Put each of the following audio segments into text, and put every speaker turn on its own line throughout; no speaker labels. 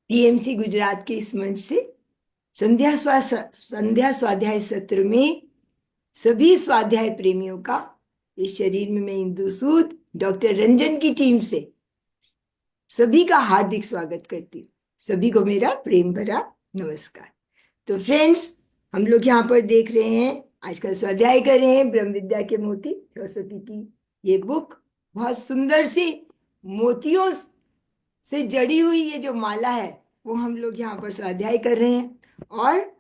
PMC Gujarat के इस मंच से संध्या स्वाध्याय सत्र में सभी स्वाध्याय प्रेमियों का इस शरीर में मैं इंदु सूद डॉक्टर रंजन की टीम से सभी का हार्दिक स्वागत करती हूँ। सभी को मेरा प्रेम भरा नमस्कार। तो फ्रेंड्स, हम लोग यहाँ पर देख रहे हैं, आजकल स्वाध्याय कर रहे हैं ब्रह्म विद्या के मोती थियोसॉफी की ये बुक। बहुत सुंदर सी मोतियों से जड़ी हुई ये जो माला है वो हम लोग यहाँ पर स्वाध्याय कर रहे हैं। और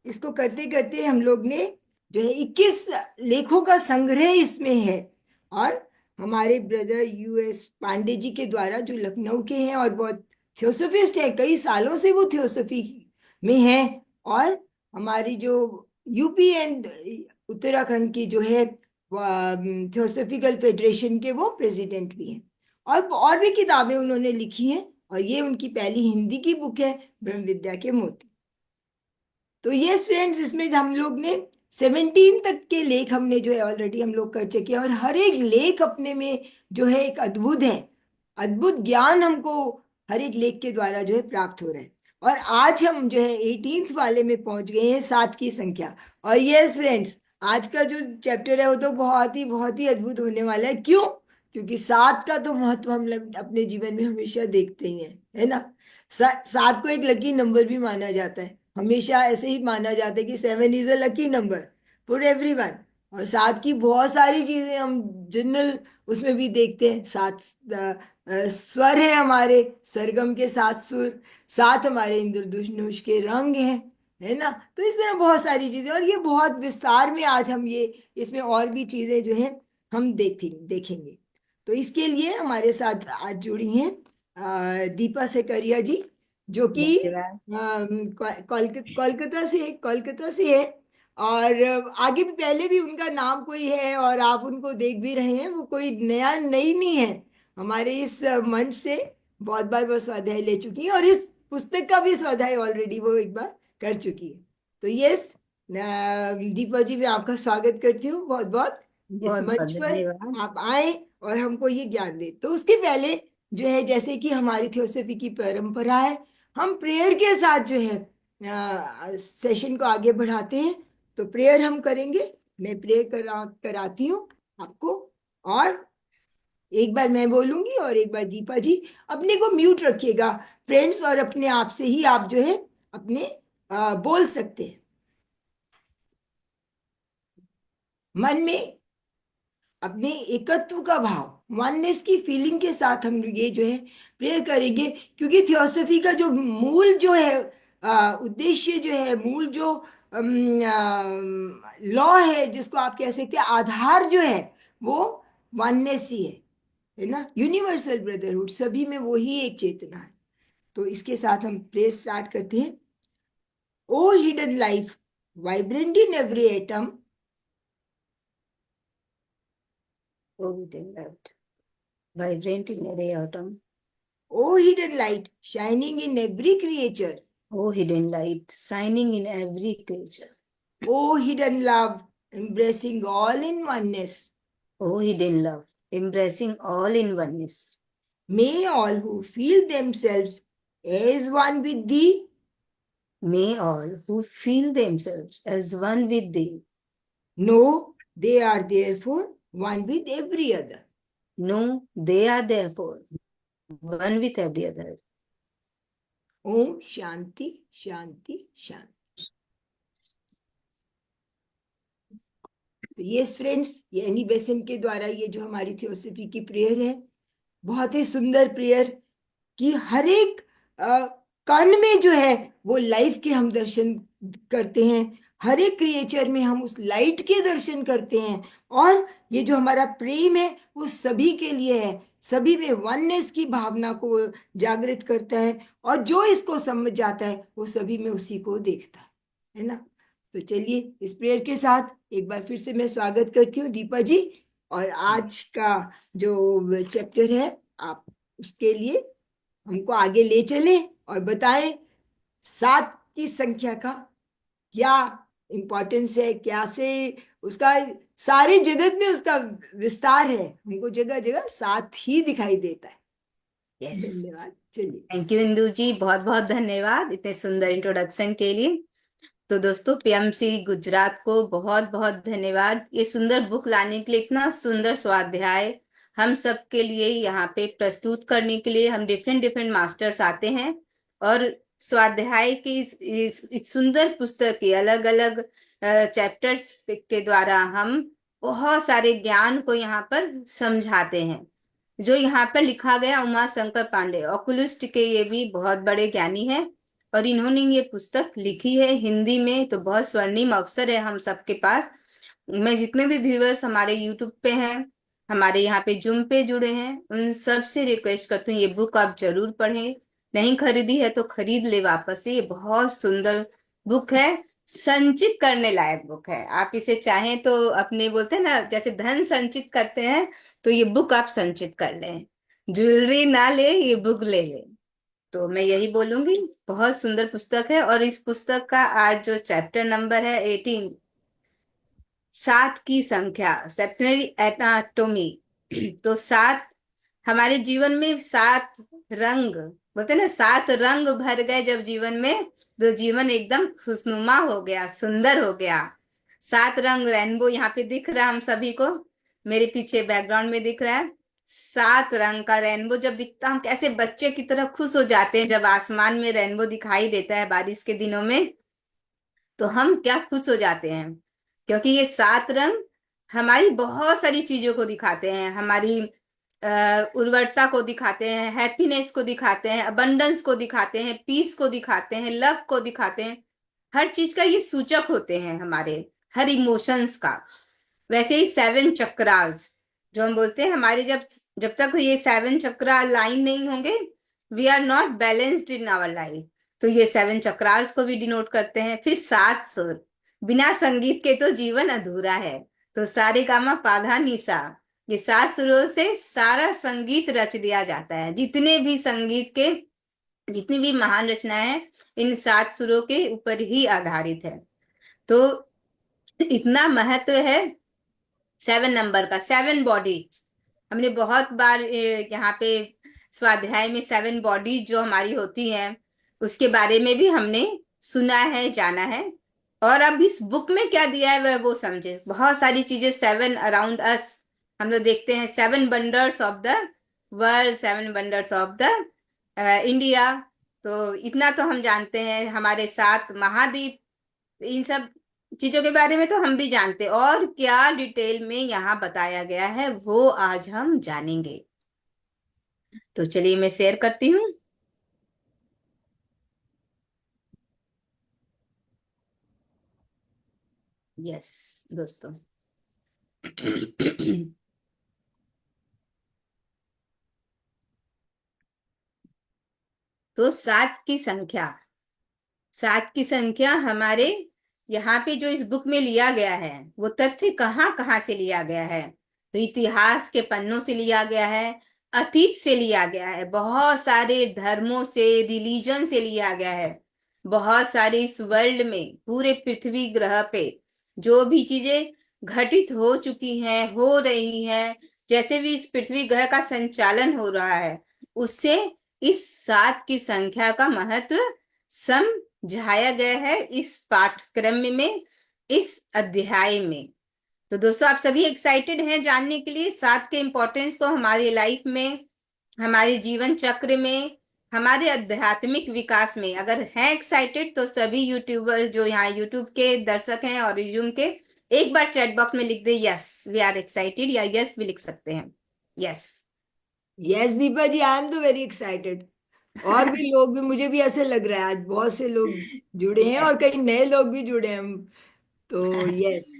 इसको करते करते हम लोग ने जो है 21 लेखों का संग्रह इसमें है। और हमारे ब्रदर यूएस पांडे जी के द्वारा, जो लखनऊ के हैं और बहुत थियोसॉफिस्ट हैं, कई सालों से वो थियोसॉफी में हैं। और हमारी जो यूपी एंड उत्तराखंड की जो है थियोसॉफिकल फेडरेशन के वो प्रेसिडेंट भी हैं। और भी किताबें उन्होंने लिखी हैं और ये उनकी पहली हिंदी की बुक है, ब्रह्म विद्या के मोती। तो ये फ्रेंड्स, इसमें हम लोग ने 17 तक के लेख हमने जो है ऑलरेडी हम लोग कर चुके हैं। और हर एक लेख अपने में जो है एक अद्भुत है, अद्भुत ज्ञान हमको हर एक लेख के द्वारा जो है प्राप्त हो रहा है। और आज हम जो है 18th वाले में पहुंच गए हैं, 7 की संख्या। और यस फ्रेंड्स, आज का जो चैप्टर है वो तो बहुत ही अद्भुत होने वाला है। क्यों? क्योंकि 7 का तो महत्व हम अपने जीवन में हमेशा देखते ही हैं, है ना। 7 को एक लकी नंबर भी माना जाता है, हमेशा ऐसे ही माना जाता है कि 7 is a lucky number for everyone. और 7 की बहुत सारी चीजें हम जनरल उसमें भी देखते हैं। 7 स्वर है हमारे, सरगम के 7 सुर, 7 हमारे इंद्रधनुष के रंग हैं, है ना। तो इस तरह बहुत सारी चीजें, और ये बहुत विस्तार में आज हम ये इसमें और भी चीजें जो है हम देखेंगे। तो इसके लिए हमारे साथ आज जुड़ी हैं दीपा सेकरिया जी, जो कि
धन्यवाद।
कोलकाता से है। और आगे भी पहले भी उनका नाम कोई है और आप उनको देख भी रहे हैं। वो कोई नई नहीं है, हमारे इस मंच से बहुत बार वो स्वाध्याय ले चुकी है और इस पुस्तक का भी स्वाध्याय ऑलरेडी वो एक बार कर चुकी है। तो यस, दीपा जी, मैं आपका स्वागत करती हूँ बहुत बहुत इस
बहुत बहुत
मंच पर।
धन्यवाद।
आप आए और हमको ये ज्ञान दे। तो उसके पहले जो है, जैसे कि हमारी थियोसॉफी की परंपरा है, हम प्रेयर के साथ जो है सेशन को आगे बढ़ाते हैं। तो प्रेयर हम करेंगे। मैं प्रेयर कराती हूँ आपको। और एक बार मैं बोलूंगी और एक बार दीपा जी। अपने को म्यूट रखिएगा फ्रेंड्स, और अपने आप से ही आप जो है अपने बोल सकते हैं मन में अपने एकत्व का भाव, वननेस की फीलिंग के साथ हम ये जो है प्रेयर करेंगे। क्योंकि थियोसॉफी का जो मूल जो है उद्देश्य जो है, मूल जो लॉ है, जिसको आप कह सकते हैं आधार जो है, वो वननेस ही है ना। यूनिवर्सल ब्रदरहुड, सभी में वही एक चेतना है। तो इसके साथ हम प्रेयर स्टार्ट करते हैं। Oh hidden life, vibrant in every atom,
Oh, hidden light, vibrant in every atom.
Oh hidden light, shining in every creature,
Oh, hidden light, shining in every creature.
O hidden love, embracing all in oneness,
Oh, hidden love, embracing all in oneness.
may all who feel themselves as one with thee
May all who feel themselves as one with thee
know they are therefore one with every other.
know they are therefore one with every other.
Om Shanti शांति शांति। तो ये friends, ये Annie Besant के द्वारा ये जो हमारी theosophy की prayer है, बहुत ही सुंदर प्रेयर, कि हर एक कण में जो है वो लाइफ के हम दर्शन करते हैं। हर एक क्रिएचर में हम उस लाइट के दर्शन करते हैं। और ये जो हमारा प्रेम है वो सभी के लिए है, सभी में वननेस की भावना को जागृत करता है। और जो इसको समझ जाता है वो सभी में उसी को देखता है ना। तो चलिए, इस प्रेयर के साथ एक बार फिर से मैं स्वागत करती हूँ दीपा जी। और आज का जो चैप्टर है, आप उसके लिए हमको आगे ले चले और बताएं 7 की संख्या का क्या इंपॉर्टेंस है, क्या से उसका सारे जगत में उसका विस्तार है। हमको जगह जगह 7 ही दिखाई देता है।
यस।
धन्यवाद। चलिए।
थैंक यू इंदू जी, बहुत बहुत धन्यवाद इतने सुंदर इंट्रोडक्शन के लिए। तो दोस्तों, पीएमसी गुजरात को बहुत बहुत धन्यवाद ये सुंदर बुक लाने के लिए, इतना सुंदर स्वाध्याय हम सब के लिए यहाँ पे प्रस्तुत करने के लिए। हम डिफरेंट डिफरेंट मास्टर्स आते हैं और स्वाध्याय की इस सुंदर पुस्तक के अलग अलग चैप्टर्स के द्वारा हम बहुत सारे ज्ञान को यहाँ पर समझाते हैं। जो यहाँ पर लिखा गया, उमा शंकर पांडे ओकुलिस्ट के ये भी बहुत बड़े ज्ञानी हैं और इन्होंने ये पुस्तक लिखी है हिंदी में। तो बहुत स्वर्णिम अवसर है हम सबके पास। मैं जितने भी व्यूअर्स हमारे यूट्यूब पे हैं, हमारे यहाँ पे जूम पे जुड़े हैं, उन सब से रिक्वेस्ट करती हूँ ये बुक आप जरूर पढ़ें। नहीं खरीदी है तो खरीद ले वापस से, ये बहुत सुंदर बुक है। संचित करने लायक बुक है। आप इसे चाहें तो अपने, बोलते हैं ना जैसे धन संचित करते हैं, तो ये बुक आप संचित कर लें। ज्वेलरी ना ले, ये बुक ले लें। तो मैं यही बोलूंगी, बहुत सुंदर पुस्तक है। और इस पुस्तक का आज जो चैप्टर नंबर है 18, सात की संख्या, सेप्टेनरी एनाटोमी। तो सात, हमारे जीवन में सात रंग, बोलते हैं ना, सात रंग भर गए जब जीवन में, तो जीवन एकदम खुशनुमा हो गया, सुंदर हो गया। सात रंग रेनबो यहाँ पे दिख रहा है हम सभी को, मेरे पीछे बैकग्राउंड में दिख रहा है। सात रंग का रेनबो जब दिखता, हम कैसे बच्चे की तरह खुश हो जाते हैं जब आसमान में रेनबो दिखाई देता है बारिश के दिनों में। तो हम क्या खुश हो जाते हैं, क्योंकि ये सात रंग हमारी बहुत सारी चीजों को दिखाते हैं। हमारी उर्वरता को दिखाते हैं, हैप्पीनेस को दिखाते हैं, अबंडेंस को दिखाते हैं, पीस को दिखाते हैं, लव को दिखाते हैं। हर चीज का ये सूचक होते हैं हमारे हर इमोशंस का। वैसे ही सेवन चक्रास जो हम बोलते हैं, हमारे जब जब तक ये सेवन चक्रा लाइन नहीं होंगे, we are not balanced in our life. तो ये सेवन चक्रास को भी डिनोट करते हैं। फिर सात सुर, बिना संगीत के तो जीवन अधूरा है। तो सारे गामा पाधा निसा, ये सात सुरों से सारा संगीत रच दिया जाता है। जितने भी संगीत के, जितनी भी महान रचनाएं हैं, इन सात सुरों के ऊपर ही आधारित है। तो इतना महत्व है सेवन नंबर का। सेवन बॉडी, हमने बहुत बार यहाँ पे स्वाध्याय में सेवन बॉडी जो हमारी होती हैं उसके बारे में भी हमने सुना है, जाना है। और अब इस बुक में क्या दिया है वह वो समझे। बहुत सारी चीजें सेवन अराउंड अस हम लोग देखते हैं, seven wonders of the world, seven wonders of the India. तो इतना तो हम जानते हैं, हमारे सात महाद्वीप, इन सब चीजों के बारे में तो हम भी जानते हैं। और क्या डिटेल में यहाँ बताया गया है वो आज हम जानेंगे। तो चलिए मैं शेयर करती हूँ। यस दोस्तों। तो सात की संख्या, सात की संख्या हमारे यहाँ पे जो इस बुक में लिया गया है वो तथ्य कहाँ कहाँ से लिया गया है। तो इतिहास के पन्नों से लिया गया है, अतीत से लिया गया है, बहुत सारे धर्मों से, रिलीजन से लिया गया है। बहुत सारे इस वर्ल्ड में, पूरे पृथ्वी ग्रह पे जो भी चीजें घटित हो चुकी हैं, हो रही हैं, जैसे भी इस पृथ्वी ग्रह का संचालन हो रहा है, उससे इस सात की संख्या का महत्व समझाया गया है इस पाठ्यक्रम में, इस अध्याय में। तो दोस्तों, आप सभी एक्साइटेड हैं जानने के लिए सात के इम्पोर्टेंस को हमारी लाइफ में, हमारे जीवन चक्र में, हमारे आध्यात्मिक विकास में। अगर हैं एक्साइटेड तो सभी यूट्यूबर जो यहाँ यूट्यूब के दर्शक हैं और यूट्यूब के, एक बार चैट बॉक्स में लिख दे यस वी आर एक्साइटेड, या यस भी लिख सकते हैं। Yes.
Yes Deepa ji, I am तो वेरी एक्साइटेड। और भी लोग भी, मुझे भी ऐसे लग रहा है आज बहुत से लोग जुड़े हैं और कई नए लोग भी जुड़े हैं हम। तो यस।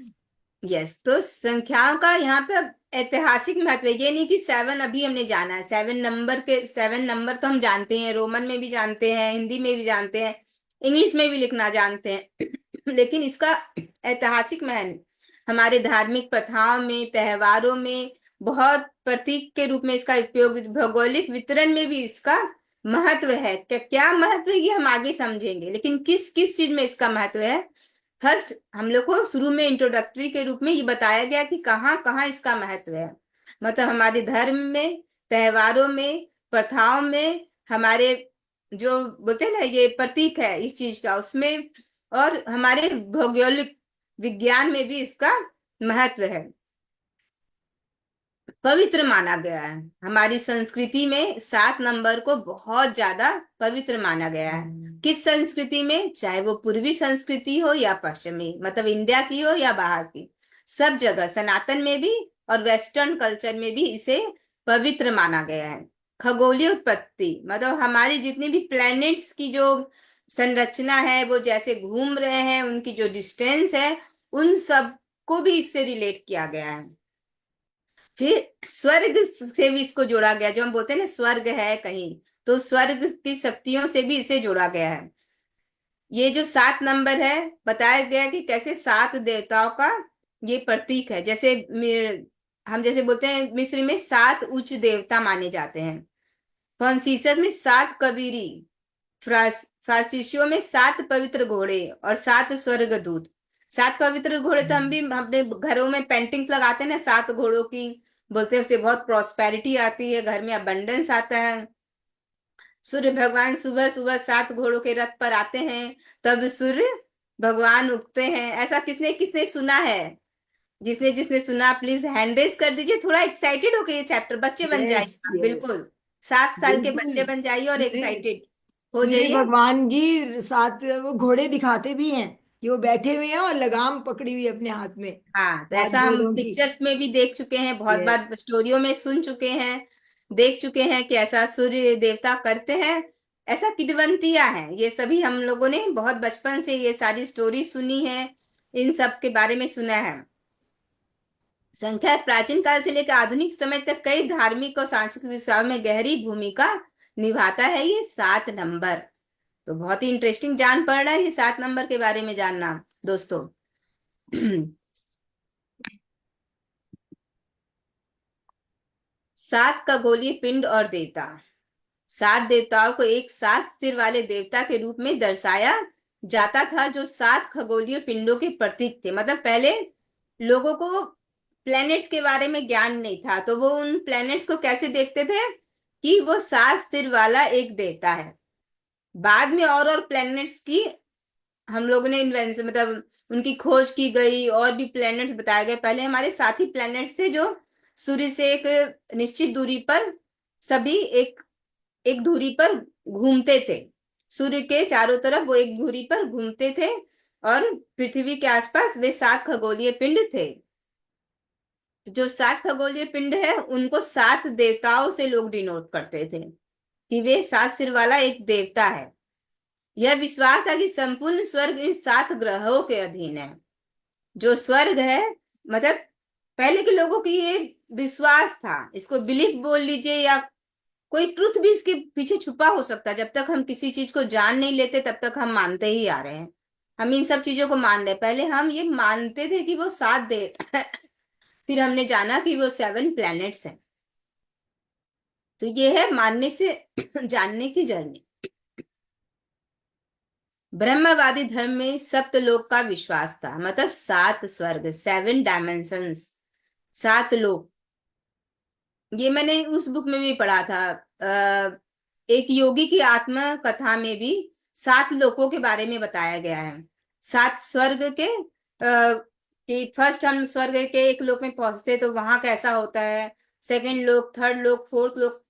यस। तो संख्याओं का यहाँ पे ऐतिहासिक महत्व है। ये नहीं कि सेवन अभी हमने जाना है, सेवन नंबर के, सेवन नंबर तो हम जानते हैं, रोमन में भी जानते हैं, हिंदी में भी जानते हैं, इंग्लिश में भी लिखना जानते हैं। लेकिन इसका ऐतिहासिक महत्व हमारे धार्मिक प्रथाओं में, त्योहारों में बहुत प्रतीक के रूप में इसका उपयोग, भौगोलिक वितरण में भी इसका महत्व है। क्या क्या महत्व है ये हम आगे समझेंगे, लेकिन किस किस चीज में इसका महत्व है। फर्स्ट हम लोग को शुरू में इंट्रोडक्टरी के रूप में ये बताया गया कि कहाँ कहाँ इसका महत्व है। मतलब हमारे धर्म में, त्योहारों में, प्रथाओं में, हमारे जो बोलते हैं ना ये प्रतीक है इस चीज का उसमें, और हमारे भौगोलिक विज्ञान में भी इसका महत्व है। पवित्र माना गया है। हमारी संस्कृति में 7 नंबर को बहुत ज्यादा पवित्र माना गया है। किस संस्कृति में, चाहे वो पूर्वी संस्कृति हो या पश्चिमी, मतलब इंडिया की हो या बाहर की, सब जगह सनातन में भी और वेस्टर्न कल्चर में भी इसे पवित्र माना गया है। खगोलीय उत्पत्ति, मतलब हमारी जितनी भी प्लैनेट्स की जो संरचना है, वो जैसे घूम रहे हैं, उनकी जो डिस्टेंस है, उन सब को भी इससे रिलेट किया गया है। फिर स्वर्ग से भी इसको जोड़ा गया, जो हम बोलते हैं ना स्वर्ग है कहीं, तो स्वर्ग की शक्तियों से भी इसे जोड़ा गया है। ये जो 7 नंबर है, बताया गया कि कैसे 7 देवताओं का ये प्रतीक है। जैसे हम जैसे बोलते हैं मिस्र में 7 उच्च देवता माने जाते हैं, फ्रांसीसस में 7 कबीरी, फ्रांसीसियों में 7 पवित्र घोड़े और 7 स्वर्गदूत। 7 पवित्र घोड़े तो हम भी अपने घरों में पेंटिंग्स लगाते हैं ना 7 घोड़ों की, बोलते हैं उससे बहुत प्रॉस्पेरिटी आती है, घर में अबंडेंस आता है। सूर्य भगवान सुबह सुबह 7 घोड़ों के रथ पर आते हैं, तब सूर्य भगवान उगते हैं। ऐसा किसने किसने सुना है? जिसने जिसने सुना प्लीज हैंड रेज कर दीजिए, थोड़ा एक्साइटेड होके ये चैप्टर बच्चे बन
यस,
जाइए आप,
यस,
बिल्कुल 7 साल के
बिल्कुल।
बच्चे बन जाइए और
सूर्य
एक्साइटेड हो
सूर्य
जाइए।
भगवान जी साथ वो घोड़े दिखाते भी हैं कि वो बैठे हुए हैं और लगाम पकड़ी हुई है अपने हाथ में,
हाँ, तो
सात
ऐसा हम
घोड़ों की।
पिक्चर्स में भी देख चुके हैं, बहुत
यस।
बार स्टोरियों में सुन चुके हैं, देख चुके हैं कि ऐसा सूर्य देवता करते हैं। ऐसा किंवदंतियां हैं, ये सभी हम लोगों ने बहुत बचपन से ये सारी स्टोरी सुनी है, इन सब के बारे में सुना है। संख्या प्राचीन काल से लेकर आधुनिक समय तक कई धार्मिक और सांस्कृतिक विषयों में गहरी भूमिका निभाता है ये 7 नंबर। तो बहुत ही इंटरेस्टिंग जान पड़ रहा है ये 7 नंबर के बारे में जानना दोस्तों। 7 खगोलीय पिंड और देवता। 7 देवताओं को एक 7 सिर वाले देवता के रूप में दर्शाया जाता था, जो 7 खगोलीय पिंडों के प्रतीक थे। मतलब पहले लोगों को प्लैनेट्स के बारे में ज्ञान नहीं था, तो वो उन प्लैनेट्स को कैसे देखते थे कि वो 7 सिर वाला एक देवता है। बाद में और प्लैनेट्स की हम लोगों ने इन्वेंशन, मतलब उनकी खोज की गई, और भी प्लैनेट्स बताए गए। पहले हमारे साथी प्लैनेट्स थे जो सूर्य से एक निश्चित दूरी पर, सभी एक एक धुरी पर घूमते थे। सूर्य के चारों तरफ वो एक धुरी पर घूमते थे, और पृथ्वी के आसपास वे 7 खगोलीय पिंड थे। जो 7 खगोलीय पिंड है उनको 7 देवताओं से लोग डिनोट करते थे कि वे 7 सिर वाला एक देवता है। यह विश्वास था कि संपूर्ण स्वर्ग इन 7 ग्रहों के अधीन है। जो स्वर्ग है, मतलब पहले के लोगों की ये विश्वास था, इसको बिलीफ बोल लीजिए, या कोई ट्रुथ भी इसके पीछे छुपा हो सकता है। जब तक हम किसी चीज को जान नहीं लेते तब तक हम मानते ही आ रहे हैं, हम इन सब चीजों को मान रहे हैं। पहले हम ये मानते थे कि वो 7 देव फिर हमने जाना कि वो 7 प्लैनेट्स हैं। तो ये है मानने से जानने की जर्नी। ब्रह्मवादी धर्म में सप्तलोक का विश्वास था, मतलब 7 स्वर्ग, 7 डायमेंशंस, 7 लोक। ये मैंने उस बुक में भी पढ़ा था, एक योगी की आत्मा कथा में भी 7 लोकों के बारे में बताया गया है। 7 स्वर्ग के, कि फर्स्ट हम स्वर्ग के एक लोक में पहुंचते तो वहां कैसा होता है, सेकंड लोक, थर्ड लोक, फोर्थ लोक।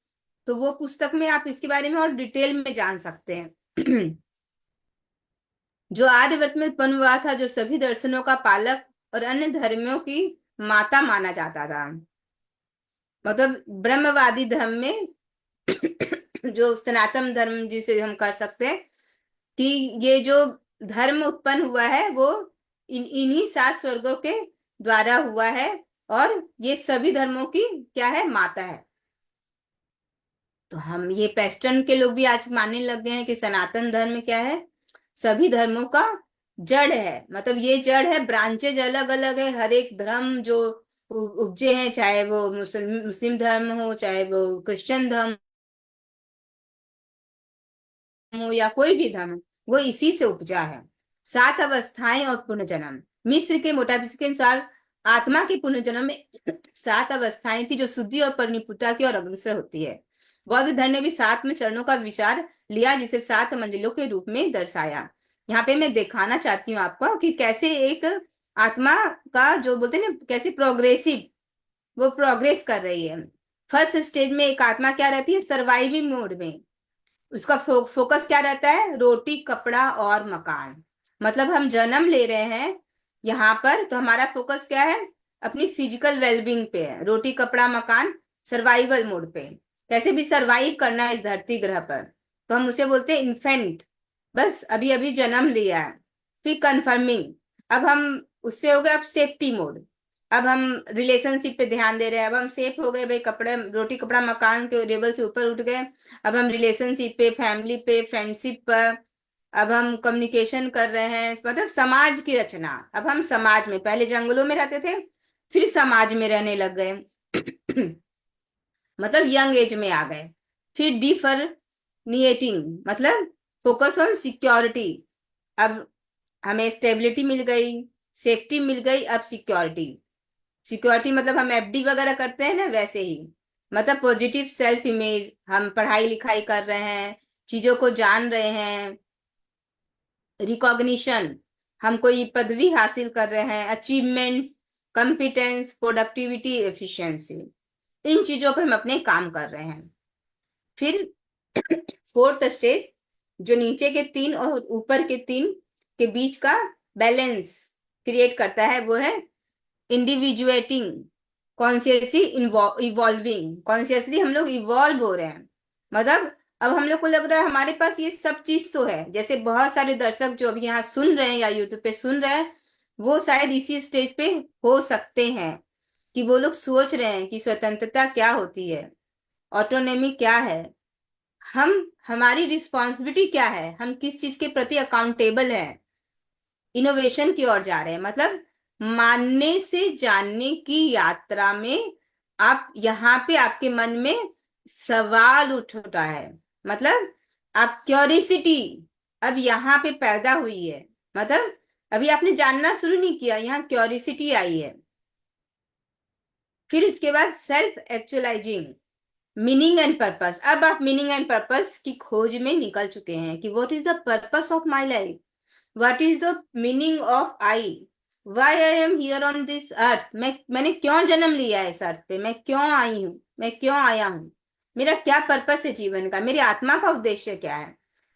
तो वो पुस्तक में आप इसके बारे में और डिटेल में जान सकते हैं। जो आर्यवर्त में उत्पन्न हुआ था, जो सभी दर्शनों का पालक और अन्य धर्मों की माता माना जाता था। मतलब ब्रह्मवादी धर्म में जो सनातन धर्म जिसे हम कर सकते हैं कि ये जो धर्म उत्पन्न हुआ है वो इन्हीं 7 स्वर्गों के द्वारा हुआ है, और ये सभी धर्मों की क्या है, माता है। तो हम ये वेस्टर्न के लोग भी आज मानने लग गए हैं कि सनातन धर्म क्या है, सभी धर्मों का जड़ है। मतलब ये जड़ है, ब्रांचेज अलग अलग है, हर एक धर्म जो उपजे हैं, चाहे वो मुस्लिम धर्म हो, चाहे वो क्रिश्चियन धर्म हो, या कोई भी धर्म, वो इसी से उपजा है। 7 अवस्थाएं और पुनर्जन्म। मिस्र के मोटापिस के अनुसार आत्मा के पुनर्जन्म में 7 अवस्थाएं थी, जो शुद्धि और परिनिपुता की और अग्रसर होती है। बौद्ध धर्म ने भी 7 में चरणों का विचार लिया, जिसे 7 मंजिलों के रूप में दर्शाया। यहाँ पे मैं दिखाना चाहती हूँ आपको कि कैसे एक आत्मा का, जो बोलते हैं ना, कैसे प्रोग्रेसिव वो प्रोग्रेस कर रही है। फर्स्ट स्टेज में एक आत्मा क्या रहती है, सर्वाइविंग मोड में। उसका फोकस क्या रहता है, रोटी कपड़ा और मकान। मतलब हम जन्म ले रहे हैं यहाँ पर, तो हमारा फोकस क्या है, अपनी फिजिकल वेलबींग पे है, रोटी कपड़ा मकान, सर्वाइवल मोड पे, कैसे भी सरवाइव करना है इस धरती ग्रह पर। तो हम उसे बोलते हैं इन्फेंट, बस अभी अभी जन्म लिया है। फिर कंफर्मिंग, अब हम उससे हो गए अब सेफ्टी मोड, अब हम रिलेशनशिप पे ध्यान दे रहे हैं, अब हम सेफ हो गए भाई, कपड़े रोटी कपड़ा मकान के लेवल से ऊपर उठ गए, अब हम रिलेशनशिप पे, फैमिली पे, फ्रेंडशिप पर, अब हम कम्युनिकेशन कर रहे हैं, मतलब समाज की रचना। अब हम समाज में, पहले जंगलों में रहते थे, फिर समाज में रहने लग गए मतलब यंग एज में आ गए। फिर डिफरनिएटिंग, मतलब फोकस ऑन सिक्योरिटी, अब हमें स्टेबिलिटी मिल गई, सेफ्टी मिल गई, अब सिक्योरिटी। सिक्योरिटी मतलब हम एफडी वगैरह करते हैं ना, वैसे ही। मतलब पॉजिटिव सेल्फ इमेज, हम पढ़ाई लिखाई कर रहे हैं, चीजों को जान रहे हैं। रिकॉग्निशन, हम कोई पदवी हासिल कर रहे हैं। अचीवमेंट्स, कॉम्पिटेंस, प्रोडक्टिविटी, एफिशिएंसी, इन चीजों पे हम अपने काम कर रहे हैं। फिर फोर्थ स्टेज, जो नीचे के 3 और ऊपर के 3 के बीच का बैलेंस क्रिएट करता है, वो है इंडिविजुएटिंग, कॉन्शियसली इवॉल्विंग। कॉन्शियसली हम लोग इवॉल्व हो रहे हैं, मतलब अब हम लोग को लग रहा है हमारे पास ये सब चीज तो है। जैसे बहुत सारे दर्शक जो अभी यहाँ सुन रहे हैं या यूट्यूब पे सुन रहे हैं, वो शायद इसी स्टेज पे हो सकते हैं कि वो लोग सोच रहे हैं कि स्वतंत्रता क्या होती है, ऑटोनॉमी क्या है, हम हमारी रिस्पॉन्सिबिलिटी क्या है, हम किस चीज के प्रति अकाउंटेबल है। इनोवेशन की ओर जा रहे हैं, मतलब मानने से जानने की यात्रा में आप यहाँ पे, आपके मन में सवाल उठ रहा है, मतलब आप क्यूरियोसिटी अब यहाँ पे पैदा हुई है। मतलब अभी आपने जानना शुरू नहीं किया, यहाँ क्यूरियोसिटी आई है। फिर उसके बाद सेल्फ एक्चुअलाइजिंग, मीनिंग एंड पर्पस। अब आप मीनिंग एंड पर्पस की खोज में निकल चुके हैं कि what is the purpose of my life, what is the meaning of I, why I am here on this earth. मैंने क्यों जन्म लिया है इस अर्थ पे, मैं क्यों आई हूँ, मैं क्यों आया हूँ, मेरा क्या पर्पस है जीवन का, मेरी आत्मा का उद्देश्य क्या है।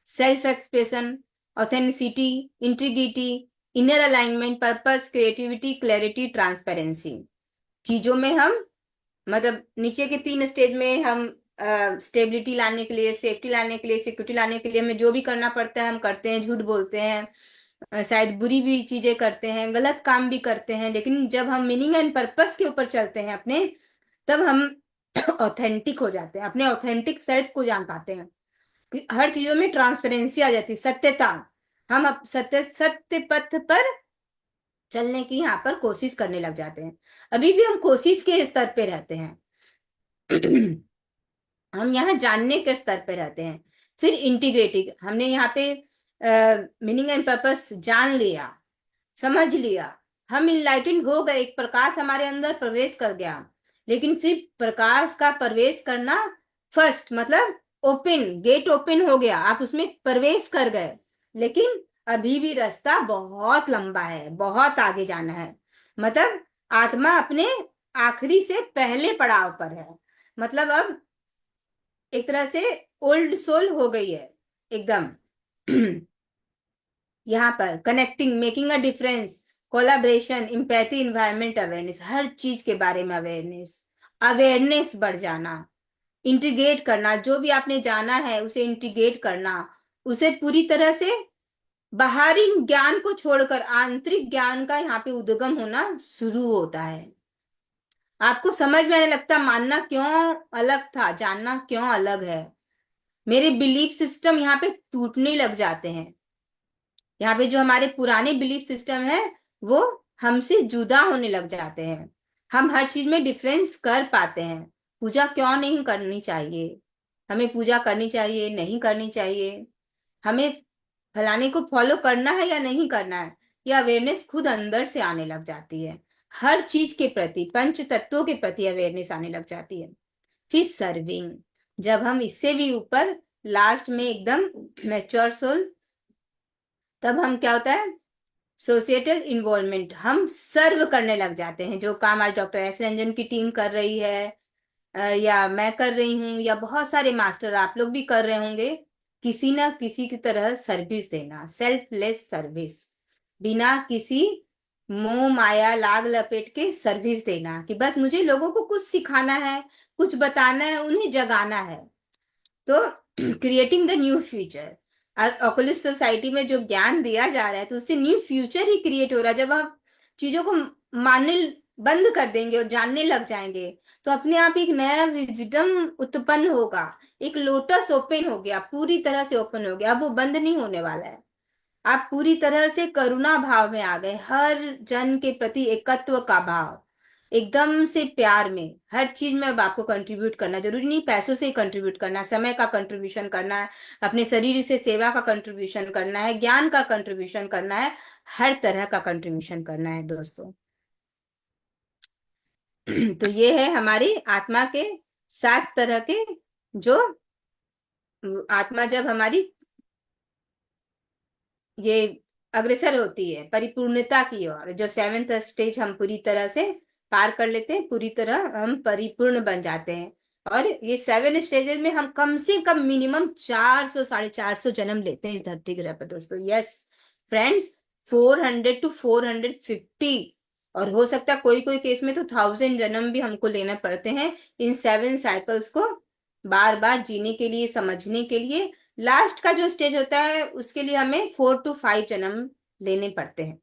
Self expression, authenticity, integrity, inner alignment, purpose, creativity, clarity, transparency. चीजों में हम, मतलब नीचे के 3 स्टेज में हम स्टेबिलिटी लाने के लिए, सेफ्टी लाने के लिए, सिक्योरिटी लाने के लिए हमें जो भी करना पड़ता है हम करते हैं, झूठ बोलते हैं, शायद बुरी भी चीजें करते हैं, गलत काम भी करते हैं। लेकिन जब हम मीनिंग एंड पर्पस के ऊपर चलते हैं अपने, तब हम ऑथेंटिक हो जाते हैं, अपने ऑथेंटिक सेल्फ को जान पाते हैं। हर चीजों में ट्रांसपेरेंसी आ जाती है, सत्यता। हम अब सत्य पथ पर चलने की यहाँ पर कोशिश करने लग जाते हैं। अभी भी हम कोशिश के स्तर पे रहते हैं हम यहाँ जानने के स्तर पे रहते हैं। फिर इंटीग्रेटिंग, हमने यहाँ पे मीनिंग एंड पर्पस जान लिया, समझ लिया, हम इनलाइटेंड हो गए, एक प्रकाश हमारे अंदर प्रवेश कर गया। लेकिन सिर्फ प्रकाश का प्रवेश करना फर्स्ट, मतलब ओपन गेट ओपन हो गया, आप उसमें प्रवेश कर गए, लेकिन अभी भी रास्ता बहुत लंबा है, बहुत आगे जाना है। मतलब आत्मा अपने आखिरी से पहले पड़ाव पर है। मतलब अब एक तरह से ओल्ड सोल हो गई है एकदम यहाँ पर connecting, making a difference, collaboration, empathy, environment awareness, हर चीज के बारे में अवेयरनेस, अवेयरनेस बढ़ जाना, इंटीग्रेट करना, जो भी आपने जाना है उसे इंटीग्रेट करना, उसे पूरी तरह से बाहरी ज्ञान को छोड़कर आंतरिक ज्ञान का यहाँ पे उद्गम होना शुरू होता है। आपको समझ में आने लगता, मानना क्यों अलग था, जानना क्यों अलग है। मेरे बिलीफ सिस्टम यहाँ पे टूटने लग जाते हैं। यहाँ पे जो हमारे पुराने बिलीफ सिस्टम है वो हमसे जुदा होने लग जाते हैं। हम हर चीज में डिफरेंस कर पाते हैं। पूजा क्यों नहीं करनी चाहिए, हमें पूजा करनी चाहिए नहीं करनी चाहिए, हमें फलाने को फॉलो करना है या नहीं करना है, यह अवेयरनेस खुद अंदर से आने लग जाती है। हर चीज के प्रति, पंच तत्वों के प्रति अवेयरनेस आने लग जाती है। फिर सर्विंग, जब हम इससे भी ऊपर लास्ट में एकदम मैच्योर सोल, तब हम क्या होता है, सोशिएटल इन्वॉल्वमेंट, हम सर्व करने लग जाते हैं। जो काम आज डॉक्टर एस रंजन की टीम कर रही है, या मैं कर रही हूँ, या बहुत सारे मास्टर आप लोग भी कर रहे होंगे, किसी ना किसी की तरह सर्विस देना, सेल्फलेस सर्विस, बिना किसी मोह माया लाग लपेट के सर्विस देना, कि बस मुझे लोगों को कुछ सिखाना है, कुछ बताना है, उन्हें जगाना है। तो creating the new future, oculist society में जो ज्ञान दिया जा रहा है, तो उससे न्यू फ्यूचर ही क्रिएट हो रहा है। जब आप चीजों को मानने बंद कर देंगे और जानने लग जाएंगे, तो अपने आप एक नया विजडम उत्पन्न होगा। एक लोटस ओपन हो गया, पूरी तरह से ओपन हो गया, अब वो बंद नहीं होने वाला है। आप पूरी तरह से करुणा भाव में आ गए, हर जन के प्रति एकत्व का भाव, एकदम से प्यार में। हर चीज में अब आपको कंट्रीब्यूट करना, जरूरी नहीं पैसों से ही कंट्रीब्यूट करना है, समय का कंट्रीब्यूशन करना है, अपने शरीर से सेवा का कंट्रीब्यूशन करना है, ज्ञान का कंट्रीब्यूशन करना है, हर तरह का कंट्रीब्यूशन करना है दोस्तों। तो ये है हमारी आत्मा के 7 तरह के, जो आत्मा जब हमारी ये अग्रसर होती है परिपूर्णता की ओर, जो 7th स्टेज हम पूरी तरह से पार कर लेते हैं, पूरी तरह हम परिपूर्ण बन जाते हैं। और ये 7 स्टेजेस में हम कम से कम मिनिमम 400 450 जन्म लेते हैं इस धरती ग्रह पर दोस्तों। यस फ्रेंड्स, 400 to 450, और हो सकता है कोई कोई केस में तो 1000 जन्म भी हमको लेना पड़ते हैं इन 7 साइकिल्स को बार बार जीने के लिए, समझने के लिए। लास्ट का जो स्टेज होता है उसके लिए हमें 4 to 5 जन्म लेने पड़ते हैं।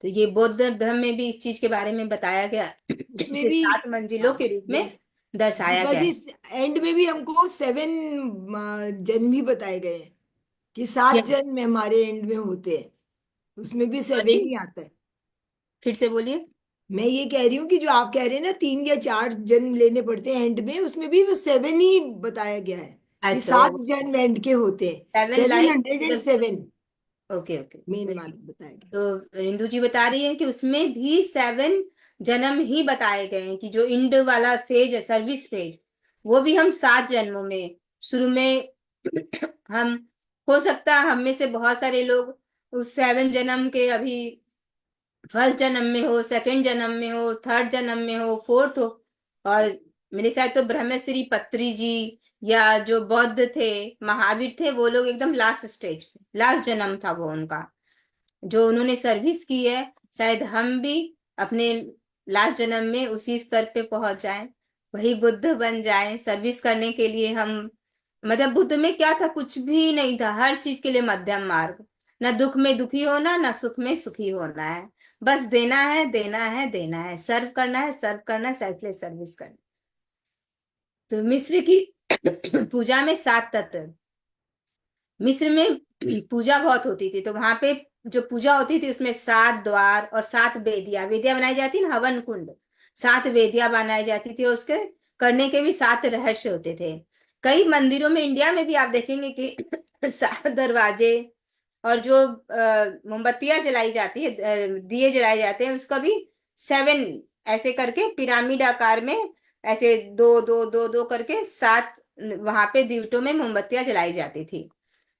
तो ये बौद्ध धर्म में भी इस चीज के बारे में बताया गया,
उसमें
इसे
भी
7 मंजिलों के
हाँ
रूप में
यस,
दर्शाया
दीपा
गया
जी,
है।
एंड में भी हमको 7 जन्म ही बताए गए हैं कि 7
यस,
जन्म हमारे एंड में होते हैं। उसमें भी 7 ही आता है।
फिर से बोलिए।
मैं ये कह रही हूँ कि जो आप कह रहे हैं ना 3 या 4 जन्म लेने पड़ते हैं एंड में, उसमें भी वो 7 ही बताया गया है कि
अच्छा,
7 जन्म एंड के होते हैं। 707
ओके ओके,
मेन मान बताया गया।
तो इंदु जी बता रही है कि उसमें भी 7 जन्म ही बताए गए हैं, कि जो इंड वाला फेज है, सर्विस फेज, वो भी हम 7 जन्मों में शुरू में हम, हो सकता है हम में से बहुत सारे लोग उस 7 जन्म के अभी फर्स्ट जन्म में हो, सेकंड जन्म में हो, थर्ड जन्म में हो, फोर्थ हो। और मेरे साथ तो ब्रह्मश्री पत्री जी, या जो बौद्ध थे, महावीर थे, वो लोग एकदम लास्ट स्टेज पे, लास्ट जन्म था वो उनका, जो उन्होंने सर्विस की है। शायद हम भी अपने लास्ट जन्म में उसी स्तर पे पहुंच जाएं, वही बुद्ध बन जाएं सर्विस करने के लिए हम। मतलब बुद्ध में क्या था, कुछ भी नहीं था, हर चीज के लिए मध्यम मार्ग, ना दुख में दुखी होना, ना सुख में सुखी होना है, बस देना है देना है देना है, सर्व करना है सर्व करना है, सेल्फलेस सर्विस करना। तो मिस्र की पूजा में 7 तत्व, मिस्र में पूजा बहुत होती थी, तो वहां पे जो पूजा होती थी उसमें 7 द्वार और 7 वेदियां, वेदियां बनाई जाती ना, हवन कुंड, 7 वेदियां बनाई जाती थी, और उसके करने के भी 7 रहस्य होते थे। कई मंदिरों में इंडिया में भी आप देखेंगे कि 7 दरवाजे, और जो मोमबत्तियां जलाई जाती है, दिए जलाए जाते हैं, उसका भी 7 ऐसे करके पिरामिड आकार में, ऐसे दो दो दो दो करके 7 वहां पे दीवटों में मोमबत्तियां जलाई जाती थी।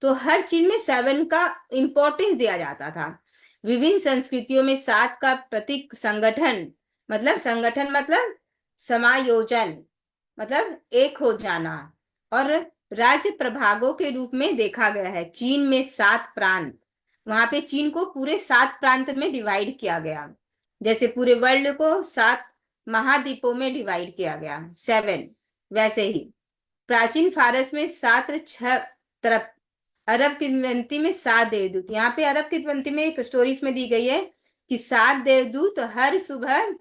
तो हर चीज में 7 का इंपॉर्टेंस दिया जाता था। विभिन्न संस्कृतियों में 7 का प्रतीक संगठन, मतलब संगठन मतलब समायोजन, मतलब एक हो जाना, और राज्य प्रभागों के रूप में देखा गया है। चीन में 7 प्रांत, वहां पे चीन को पूरे 7 प्रांत में डिवाइड किया गया, जैसे पूरे वर्ल्ड को 7 महाद्वीपों में डिवाइड किया गया, 7, वैसे ही प्राचीन फारस में 7 6 तरफ, अरब किंवदंती में 7 देवदूत। यहाँ पे अरब किंवदंती में एक स्टोरी इसमें दी गई है कि 7 देवदूत हर सुबह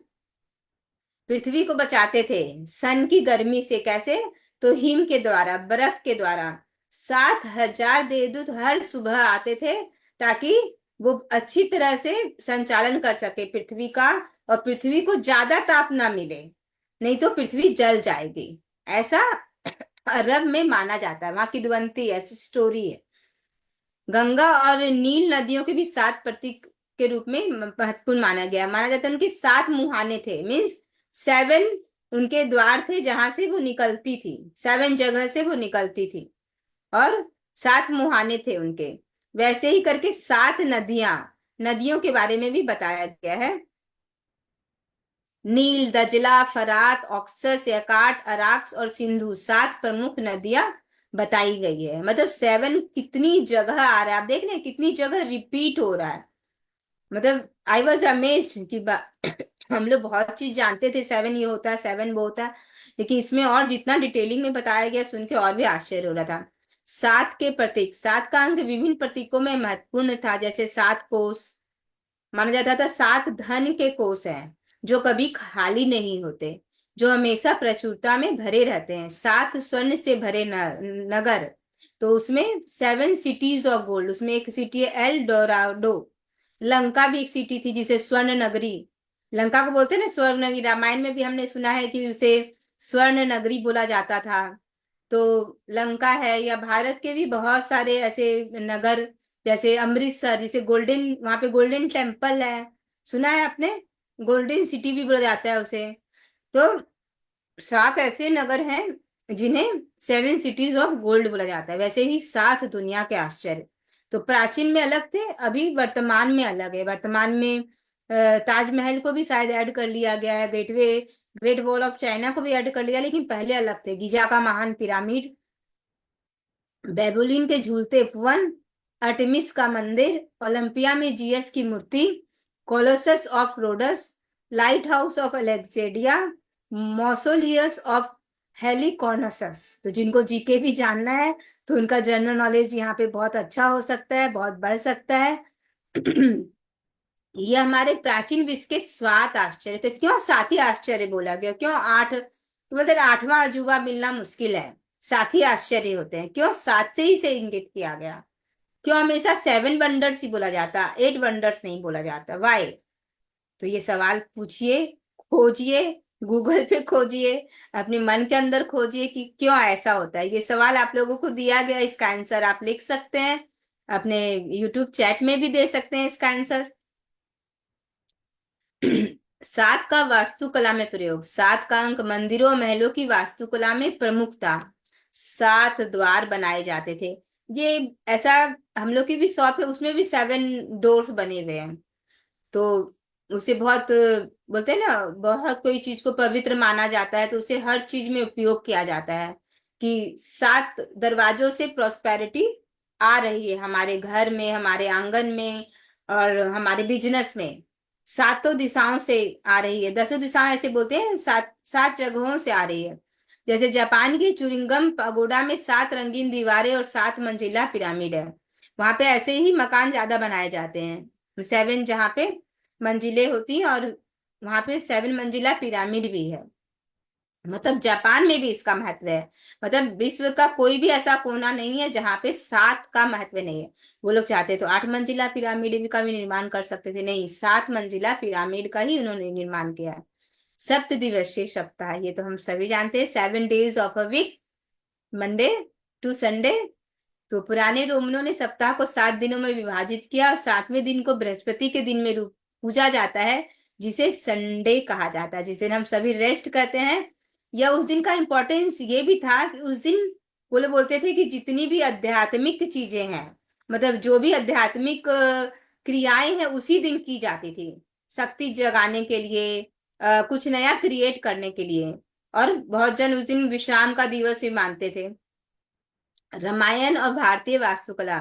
पृथ्वी को बचाते थे सन की गर्मी से। कैसे? तो हिम के द्वारा, बर्फ के द्वारा। 7000 देवदूत हर सुबह आते थे, ताकि वो अच्छी तरह से संचालन कर सके पृथ्वी का, और पृथ्वी को ज्यादा ताप ना मिले, नहीं तो पृथ्वी जल जाएगी। ऐसा अरब में माना जाता है, वहां किंवदंती ऐसी स्टोरी है। गंगा और नील नदियों के भी 7 प्रतीक के रूप में महत्वपूर्ण माना गया, माना जाता है। उनके 7 मुहाने थे, मीन्स 7 उनके द्वार थे जहां से वो निकलती थी, 7 जगह से वो निकलती थी, और 7 मुहाने थे उनके। वैसे ही करके 7 नदियां, नदियों के बारे में भी बताया गया है। नील, दजला, फरात, ऑक्सस, यकाट, अराक्स और सिंधु, 7 प्रमुख नदियां बताई गई है। मतलब 7 कितनी जगह आ रहा है, आप देख रहे हैं कितनी जगह रिपीट हो रहा है। मतलब आई वॉज अमेज्ड कि हम लोग बहुत चीज जानते थे, 7 ये होता है, 7 वो होता है, लेकिन इसमें और जितना डिटेलिंग में बताया गया सुन के और भी आश्चर्य हो रहा था। 7 के प्रतीक, 7 का अंक विभिन्न प्रतीकों में महत्वपूर्ण था, जैसे 7 कोस, माना जाता था 7 धन के कोष हैं जो कभी खाली नहीं होते, जो हमेशा प्रचुरता में भरे रहते हैं। 7 स्वर्ण से भरे नगर, तो उसमें 7 सिटीज ऑफ गोल्ड, उसमें एक सिटी है एल डोराडो। लंका भी एक सिटी थी जिसे स्वर्ण नगरी, लंका को बोलते हैं ना स्वर्ण नगरी, रामायण में भी हमने सुना है कि उसे स्वर्ण नगरी बोला जाता था। तो लंका है, या भारत के भी बहुत सारे ऐसे नगर, जैसे अमृतसर, जिसे गोल्डन, वहां पे गोल्डन टेम्पल है, सुना है आपने, गोल्डन सिटी भी बोला जाता है उसे। तो 7 ऐसे नगर हैं जिन्हें 7 सिटीज ऑफ गोल्ड बोला जाता है। वैसे ही 7 दुनिया के आश्चर्य, तो प्राचीन में अलग थे, अभी वर्तमान में अलग है। वर्तमान में ताजमहल को भी शायद ऐड कर लिया गया है, ग्रेट वॉल ऑफ चाइना को भी ऐड कर लिया, लेकिन पहले अलग थे। गिजा का महान पिरामिड, बेबुलिन के झूलते उपवन, अर्टेमिस का मंदिर, ओलंपिया में जीएस की मूर्ति, Colossus of Rhodes, lighthouse of Alexandria, Mausolus of Halicarnassus. तो जिनको जीके भी जानना है तो उनका जनरल नॉलेज यहाँ पे बहुत अच्छा हो सकता है, बहुत बढ़ सकता है। ये हमारे प्राचीन विश्व के 7 आश्चर्य थे। क्यों 7 ही आश्चर्य बोला गया, क्यों 8? तो बोलते 8वां अजूबा मिलना मुश्किल है, 7 ही आश्चर्य होते हैं। क्यों 7 से ही से इंगित किया गया? क्यों हमेशा 7 वंडर्स ही बोला जाता, 8 वंडर्स नहीं बोला जाता, वाई? तो ये सवाल पूछिए, खोजिए, गूगल पे खोजिए, अपने मन के अंदर खोजिए कि क्यों ऐसा होता है। ये सवाल आप लोगों को दिया गया, इसका आंसर आप लिख सकते हैं, अपने यूट्यूब चैट में भी दे सकते हैं इसका आंसर। 7 का वास्तुकला में प्रयोग, 7 का अंक मंदिरों महलों की वास्तुकला में प्रमुख था। 7 द्वार बनाए जाते थे। ये ऐसा, हम लोग की भी शॉप है, उसमें भी 7 डोर्स बने हुए हैं। तो उसे बहुत बोलते हैं ना, बहुत कोई चीज को पवित्र माना जाता है, तो उसे हर चीज में उपयोग किया जाता है कि 7 दरवाजों से प्रॉस्पेरिटी आ रही है हमारे घर में, हमारे आंगन में, और हमारे बिजनेस में। 7 दिशाओं से आ रही है, 10 दिशाएं ऐसे बोलते हैं, 7 जगहों से आ रही है। जैसे जापान की चुरिंगम पगोडा में 7 रंगीन दीवारें और 7 मंजिला पिरामिड है। वहां पे ऐसे ही मकान ज्यादा बनाए जाते हैं, 7 जहाँ पे मंजिलें होती हैं, और वहां पे 7 मंजिला पिरामिड भी है। मतलब जापान में भी इसका महत्व है। मतलब विश्व का कोई भी ऐसा कोना नहीं है जहां पे 7 का महत्व नहीं है। वो लोग चाहते तो 8 मंजिला पिरामिड का भी निर्माण कर सकते थे, नहीं, 7 मंजिला पिरामिड का ही उन्होंने निर्माण किया है। 7 दिवसीय सप्ताह, ये तो हम सभी जानते हैं, 7 days of a week, Monday to Sunday. तो पुराने रोमनों ने सप्ताह को 7 दिनों में विभाजित किया, और 7वें दिन को बृहस्पति के दिन में पूजा जाता है, जिसे संडे कहा जाता है, जिस दिन हम सभी रेस्ट करते हैं। या उस दिन का इम्पोर्टेंस ये भी था कि उस दिन वो लोग बोलते थे कि जितनी भी आध्यात्मिक चीजें हैं, मतलब जो भी आध्यात्मिक क्रियाएं हैं, उसी दिन की जाती थी, शक्ति जगाने के लिए, कुछ नया क्रिएट करने के लिए। और बहुत जन उस दिन विश्राम का दिवस भी मानते थे। रामायण और भारतीय वास्तुकला,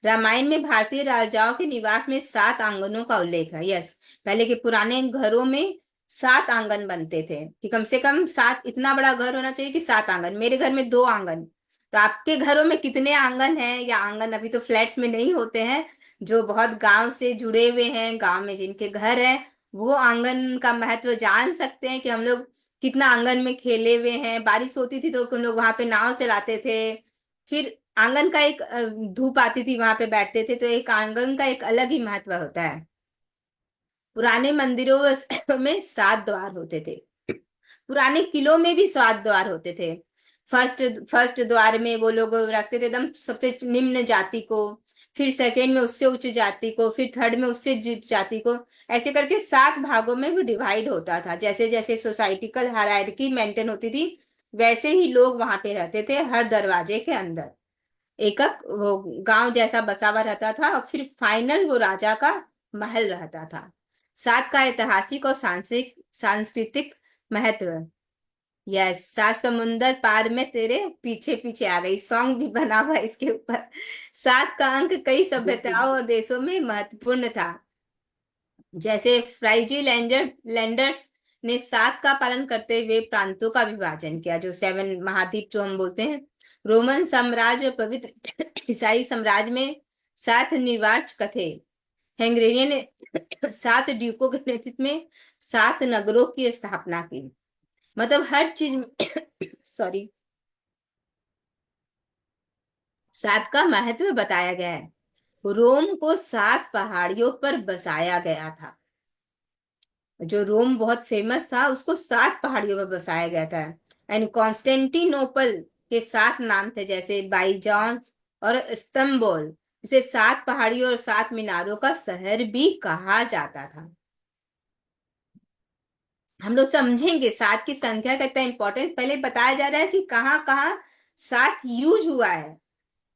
रामायण में भारतीय राजाओं के निवास में 7 आंगनों का उल्लेख है। यस, पहले के पुराने घरों में 7 आंगन बनते थे, कि कम से कम 7, इतना बड़ा घर होना चाहिए कि 7 आंगन। मेरे घर में 2 आंगन, तो आपके घरों में कितने आंगन हैं? या आंगन अभी तो फ्लैट्स में नहीं होते हैं, जो बहुत गांव से जुड़े हुए हैं, गांव में जिनके घर हैं, वो आंगन का महत्व जान सकते हैं कि हम लोग कितना आंगन में खेले हुए हैं। बारिश होती थी तो हम लोग वहां पे नाव चलाते थे। फिर आंगन का एक धूप आती थी, वहां पे बैठते थे, तो एक आंगन का एक अलग ही महत्व होता है। पुराने मंदिरों में 7 द्वार होते थे, पुराने किलों में भी 7 द्वार होते थे। फर्स्ट फर्स्ट द्वार में वो लोग रखते थे एकदम सबसे निम्न जाति को, फिर सेकंड में उससे उच्च जाति को, फिर थर्ड में उससे जाति को, ऐसे करके 7 भागों में भी डिवाइड होता था। जैसे जैसे सोसाइटिकल हायरार्की मेंटेन होती थी, वैसे ही लोग वहां पे रहते थे, हर दरवाजे के अंदर एकक वो गांव जैसा बसा हुआ रहता था, और फिर फाइनल वो राजा का महल रहता था। 7 का ऐतिहासिक और सांस्कृतिक महत्व। यस, 7 समुंदर पार में तेरे पीछे पीछे आ गई, सॉन्ग भी बना हुआ है इसके ऊपर। 7 का अंक कई
बिल्कुल।
सभ्यताओं और देशों में महत्वपूर्ण था। जैसे फ्राइजी लैंडर्स ने 7 का पालन करते हुए प्रांतों का विभाजन किया, जो 7 महाद्वीप जो हम बोलते हैं। रोमन साम्राज्य और पवित्र ईसाई साम्राज्य में 7 निर्वाच थे। हंगेरियन ने 7 ड्यूकों के नेतृत्व में 7 नगरों की स्थापना की। मतलब हर चीज सॉरी, 7 का महत्व बताया गया है। रोम को 7 पहाड़ियों पर बसाया गया था। जो रोम बहुत फेमस था, उसको 7 पहाड़ियों पर बसाया गया था। एंड कॉन्स्टेंटिनोपल के 7 नाम थे, जैसे बाईजान्स और इस्तंबुल। इसे 7 पहाड़ियों और 7 मीनारों का शहर भी कहा जाता था। हम लोग समझेंगे 7 की संख्या का इतना इंपॉर्टेंस। पहले बताया जा रहा है कि कहाँ कहाँ 7 यूज हुआ है,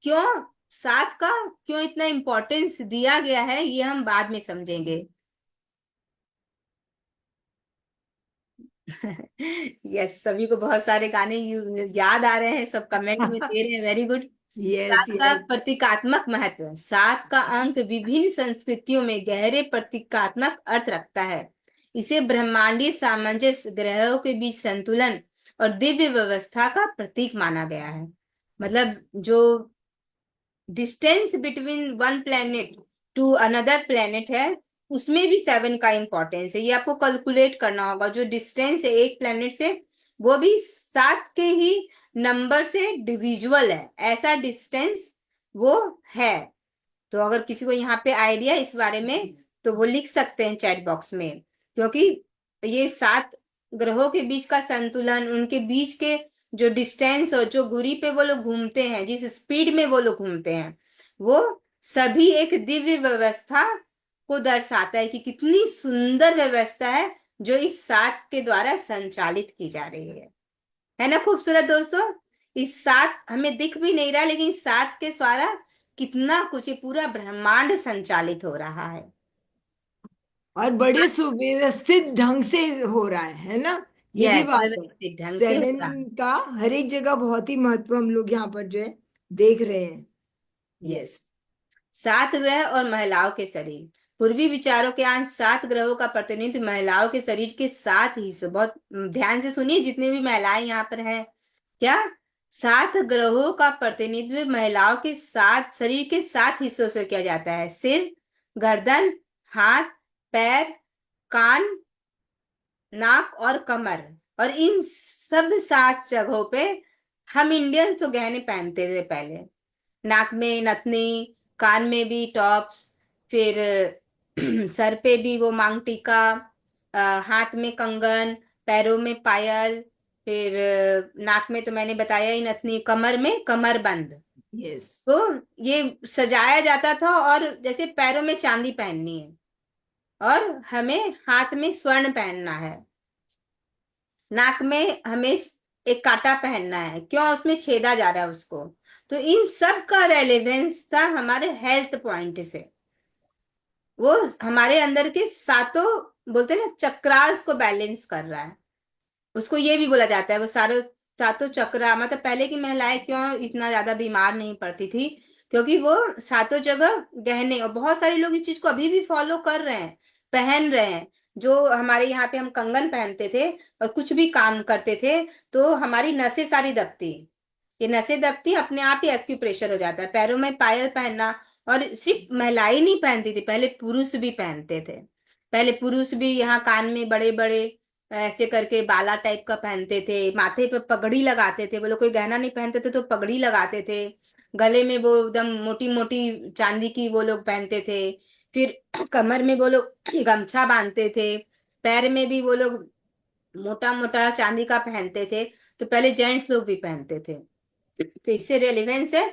क्यों 7 का क्यों इतना इंपॉर्टेंस दिया गया है, ये हम बाद में समझेंगे। यस, सभी को बहुत सारे गाने याद आ रहे हैं, सब कमेंट में दे रहे हैं, वेरी गुड।
यस
7 का
यस।
प्रतीकात्मक महत्व। 7 का अंक विभिन्न संस्कृतियों में गहरे प्रतीकात्मक अर्थ रखता है। इसे ब्रह्मांडीय सामंजस्य, ग्रहों के बीच संतुलन और दिव्य व्यवस्था का प्रतीक माना गया है। मतलब जो distance between one planet to another planet है, उसमें भी 7 का इंपॉर्टेंस है। ये आपको कैलकुलेट करना होगा। जो डिस्टेंस है एक प्लेनेट से, वो भी 7 के ही नंबर से डिविजुअल है, ऐसा डिस्टेंस वो है। तो अगर किसी को यहाँ पे आइडिया इस बारे में, तो वो लिख सकते हैं चैट बॉक्स में। क्योंकि ये 7 ग्रहों के बीच का संतुलन, उनके बीच के जो डिस्टेंस और जो दूरी पे वो लोग घूमते हैं, जिस स्पीड में वो लोग घूमते हैं, वो सभी एक दिव्य व्यवस्था को दर्शाता है कि कितनी सुंदर व्यवस्था है जो इस 7 के द्वारा संचालित की जा रही है ना खूबसूरत दोस्तों। इस 7 हमें दिख भी नहीं रहा, लेकिन इस 7 के द्वारा कितना कुछ, ये पूरा ब्रह्मांड संचालित हो रहा है।
और बड़े सुव्यवस्थित ढंग से हो रहा है ना, ये भी
यस,
बात है।
व्यवस्थित ढंग से हो रहा
7 का हर एक जगह बहुत ही महत्व हम लोग यहाँ पर जो है देख रहे हैं।
है। यस, 7 ग्रह और महिलाओं के शरीर। पूर्वी विचारों के अंश 7 ग्रहों का प्रतिनिधित्व महिलाओं के शरीर के 7 हिस्सों, बहुत ध्यान से सुनिए जितने भी महिलाएं यहाँ पर हैं, क्या 7 ग्रहों का प्रतिनिधित्व महिलाओं के 7 शरीर के 7 हिस्सों से किया जाता है। सिर, गर्दन, हाथ, पैर, कान, नाक और कमर। और इन सब 7 जगहों पे हम इंडियन तो गहने पहनते थे पहले। नाक में नथनी, कान में भी टॉप्स, फिर सर पे भी वो मांग टीका, हाथ में कंगन, पैरों में पायल, फिर नाक में तो मैंने बताया ही नथनी, कमर में कमरबंद।
यस।
तो ये सजाया जाता था। और जैसे पैरों में चांदी पहननी है, और हमें हाथ में स्वर्ण पहनना है, नाक में हमें एक कांटा पहनना है, क्यों उसमें छेदा जा रहा है उसको। तो इन सब का रेलेवेंस था हमारे हेल्थ पॉइंट से। वो हमारे अंदर के सातों, बोलते हैं ना, चक्रास को बैलेंस कर रहा है। उसको ये भी बोला जाता है, वो सारे 7 चक्रा, मतलब पहले की महिलाएं क्यों इतना ज्यादा बीमार नहीं पड़ती थी, क्योंकि वो 7 जगह गहने। और बहुत सारे लोग इस चीज को अभी भी फॉलो कर रहे हैं, पहन रहे हैं। जो हमारे यहाँ पे हम कंगन पहनते थे और कुछ भी काम करते थे, तो हमारी नसें सारी दबती। ये नसें दबती, अपने आप ही एक्यूप्रेशर हो जाता है। पैरों में पायल पहनना, और सिर्फ महिलाएं नहीं पहनती थी, पहले पुरुष भी पहनते थे। पहले पुरुष भी यहाँ कान में बड़े बड़े ऐसे करके बाला टाइप का पहनते थे, माथे पे पगड़ी लगाते थे। वो लोग कोई गहना नहीं पहनते थे तो पगड़ी लगाते थे। गले में वो एकदम मोटी मोटी चांदी की वो लोग पहनते थे। फिर कमर में वो लोग गमछा बांधते थे। पैर में भी वो लोग मोटा मोटा चांदी का पहनते थे। तो पहले जेंट्स लोग भी पहनते थे। तो इससे रेलिवेंस है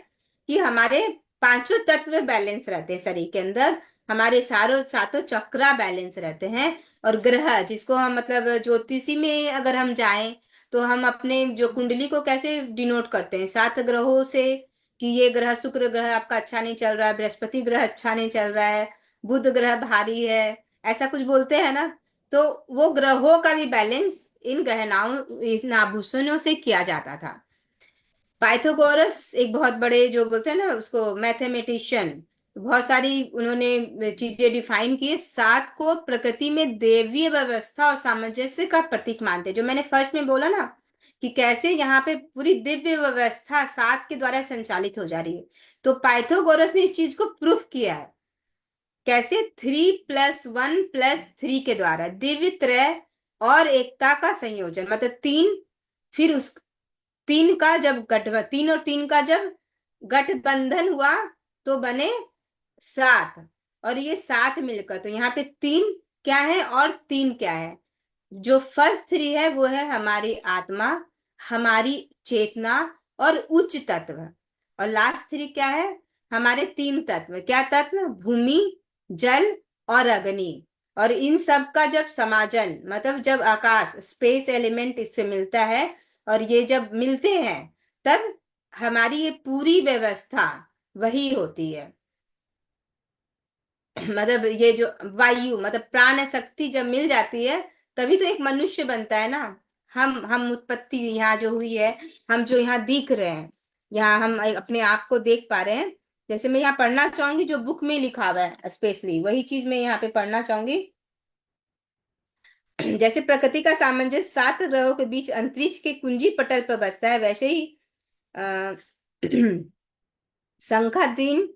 कि हमारे पांचों तत्व बैलेंस रहते हैं शरीर के अंदर, हमारे सारों सातों चक्रा बैलेंस रहते हैं। और ग्रह जिसको हम मतलब ज्योतिषी में अगर हम जाएं तो हम अपने जो कुंडली को कैसे डिनोट करते हैं, 7 ग्रहों से, कि ये ग्रह, शुक्र ग्रह आपका अच्छा नहीं चल रहा है, बृहस्पति ग्रह अच्छा नहीं चल रहा है, बुध ग्रह भारी है, ऐसा कुछ बोलते हैं ना। तो वो ग्रहों का भी बैलेंस इन गहनाओं, इन आभूषणों से किया जाता था। पाइथागोरस एक बहुत बड़े जो बोलते हैं ना उसको मैथमेटिशियन, बहुत सारी उन्होंने चीजें डिफाइन की। सात को प्रकृति में देवीय व्यवस्था और सामंजस्य का प्रतीक मानते हैं, जो मैंने फर्स्ट में बोला ना कि कैसे यहाँ पे पूरी दिव्य व्यवस्था सात के द्वारा संचालित हो जा रही है। तो पाइथागोरस ने इस चीज को प्रूफ किया है, कैसे 3+1+3 के द्वारा दिव्य त्रय और एकता का संयोजन, मतलब तीन, फिर उस तीन का जब तीन और तीन का जब गठबंधन हुआ तो बने सात। और ये सात मिलकर, तो यहाँ पे तीन क्या है और तीन क्या है। जो फर्स्ट थ्री है वो है हमारी आत्मा, हमारी चेतना और उच्च तत्व। और लास्ट थ्री क्या है, हमारे तीन तत्व, क्या तत्व, भूमि, जल और अग्नि। और इन सब का जब समाजन, मतलब जब आकाश, स्पेस एलिमेंट इससे मिलता है और ये जब मिलते हैं तब हमारी ये पूरी व्यवस्था वही होती है। मतलब ये जो वायु, मतलब प्राण शक्ति जब मिल जाती है तभी तो एक मनुष्य बनता है ना। हम उत्पत्ति यहाँ जो हुई है, हम जो यहाँ दिख रहे हैं, यहाँ हम अपने आप को देख पा रहे हैं। जैसे मैं यहाँ पढ़ना चाहूंगी जो बुक में लिखा हुआ है, स्पेशली वही चीज मैं यहाँ पे पढ़ना चाहूंगी। जैसे प्रकृति का सामंजस्य 7 ग्रहों के बीच अंतरिक्ष के कुंजी पटल पर बसता है, वैसे ही अ, संख्या 3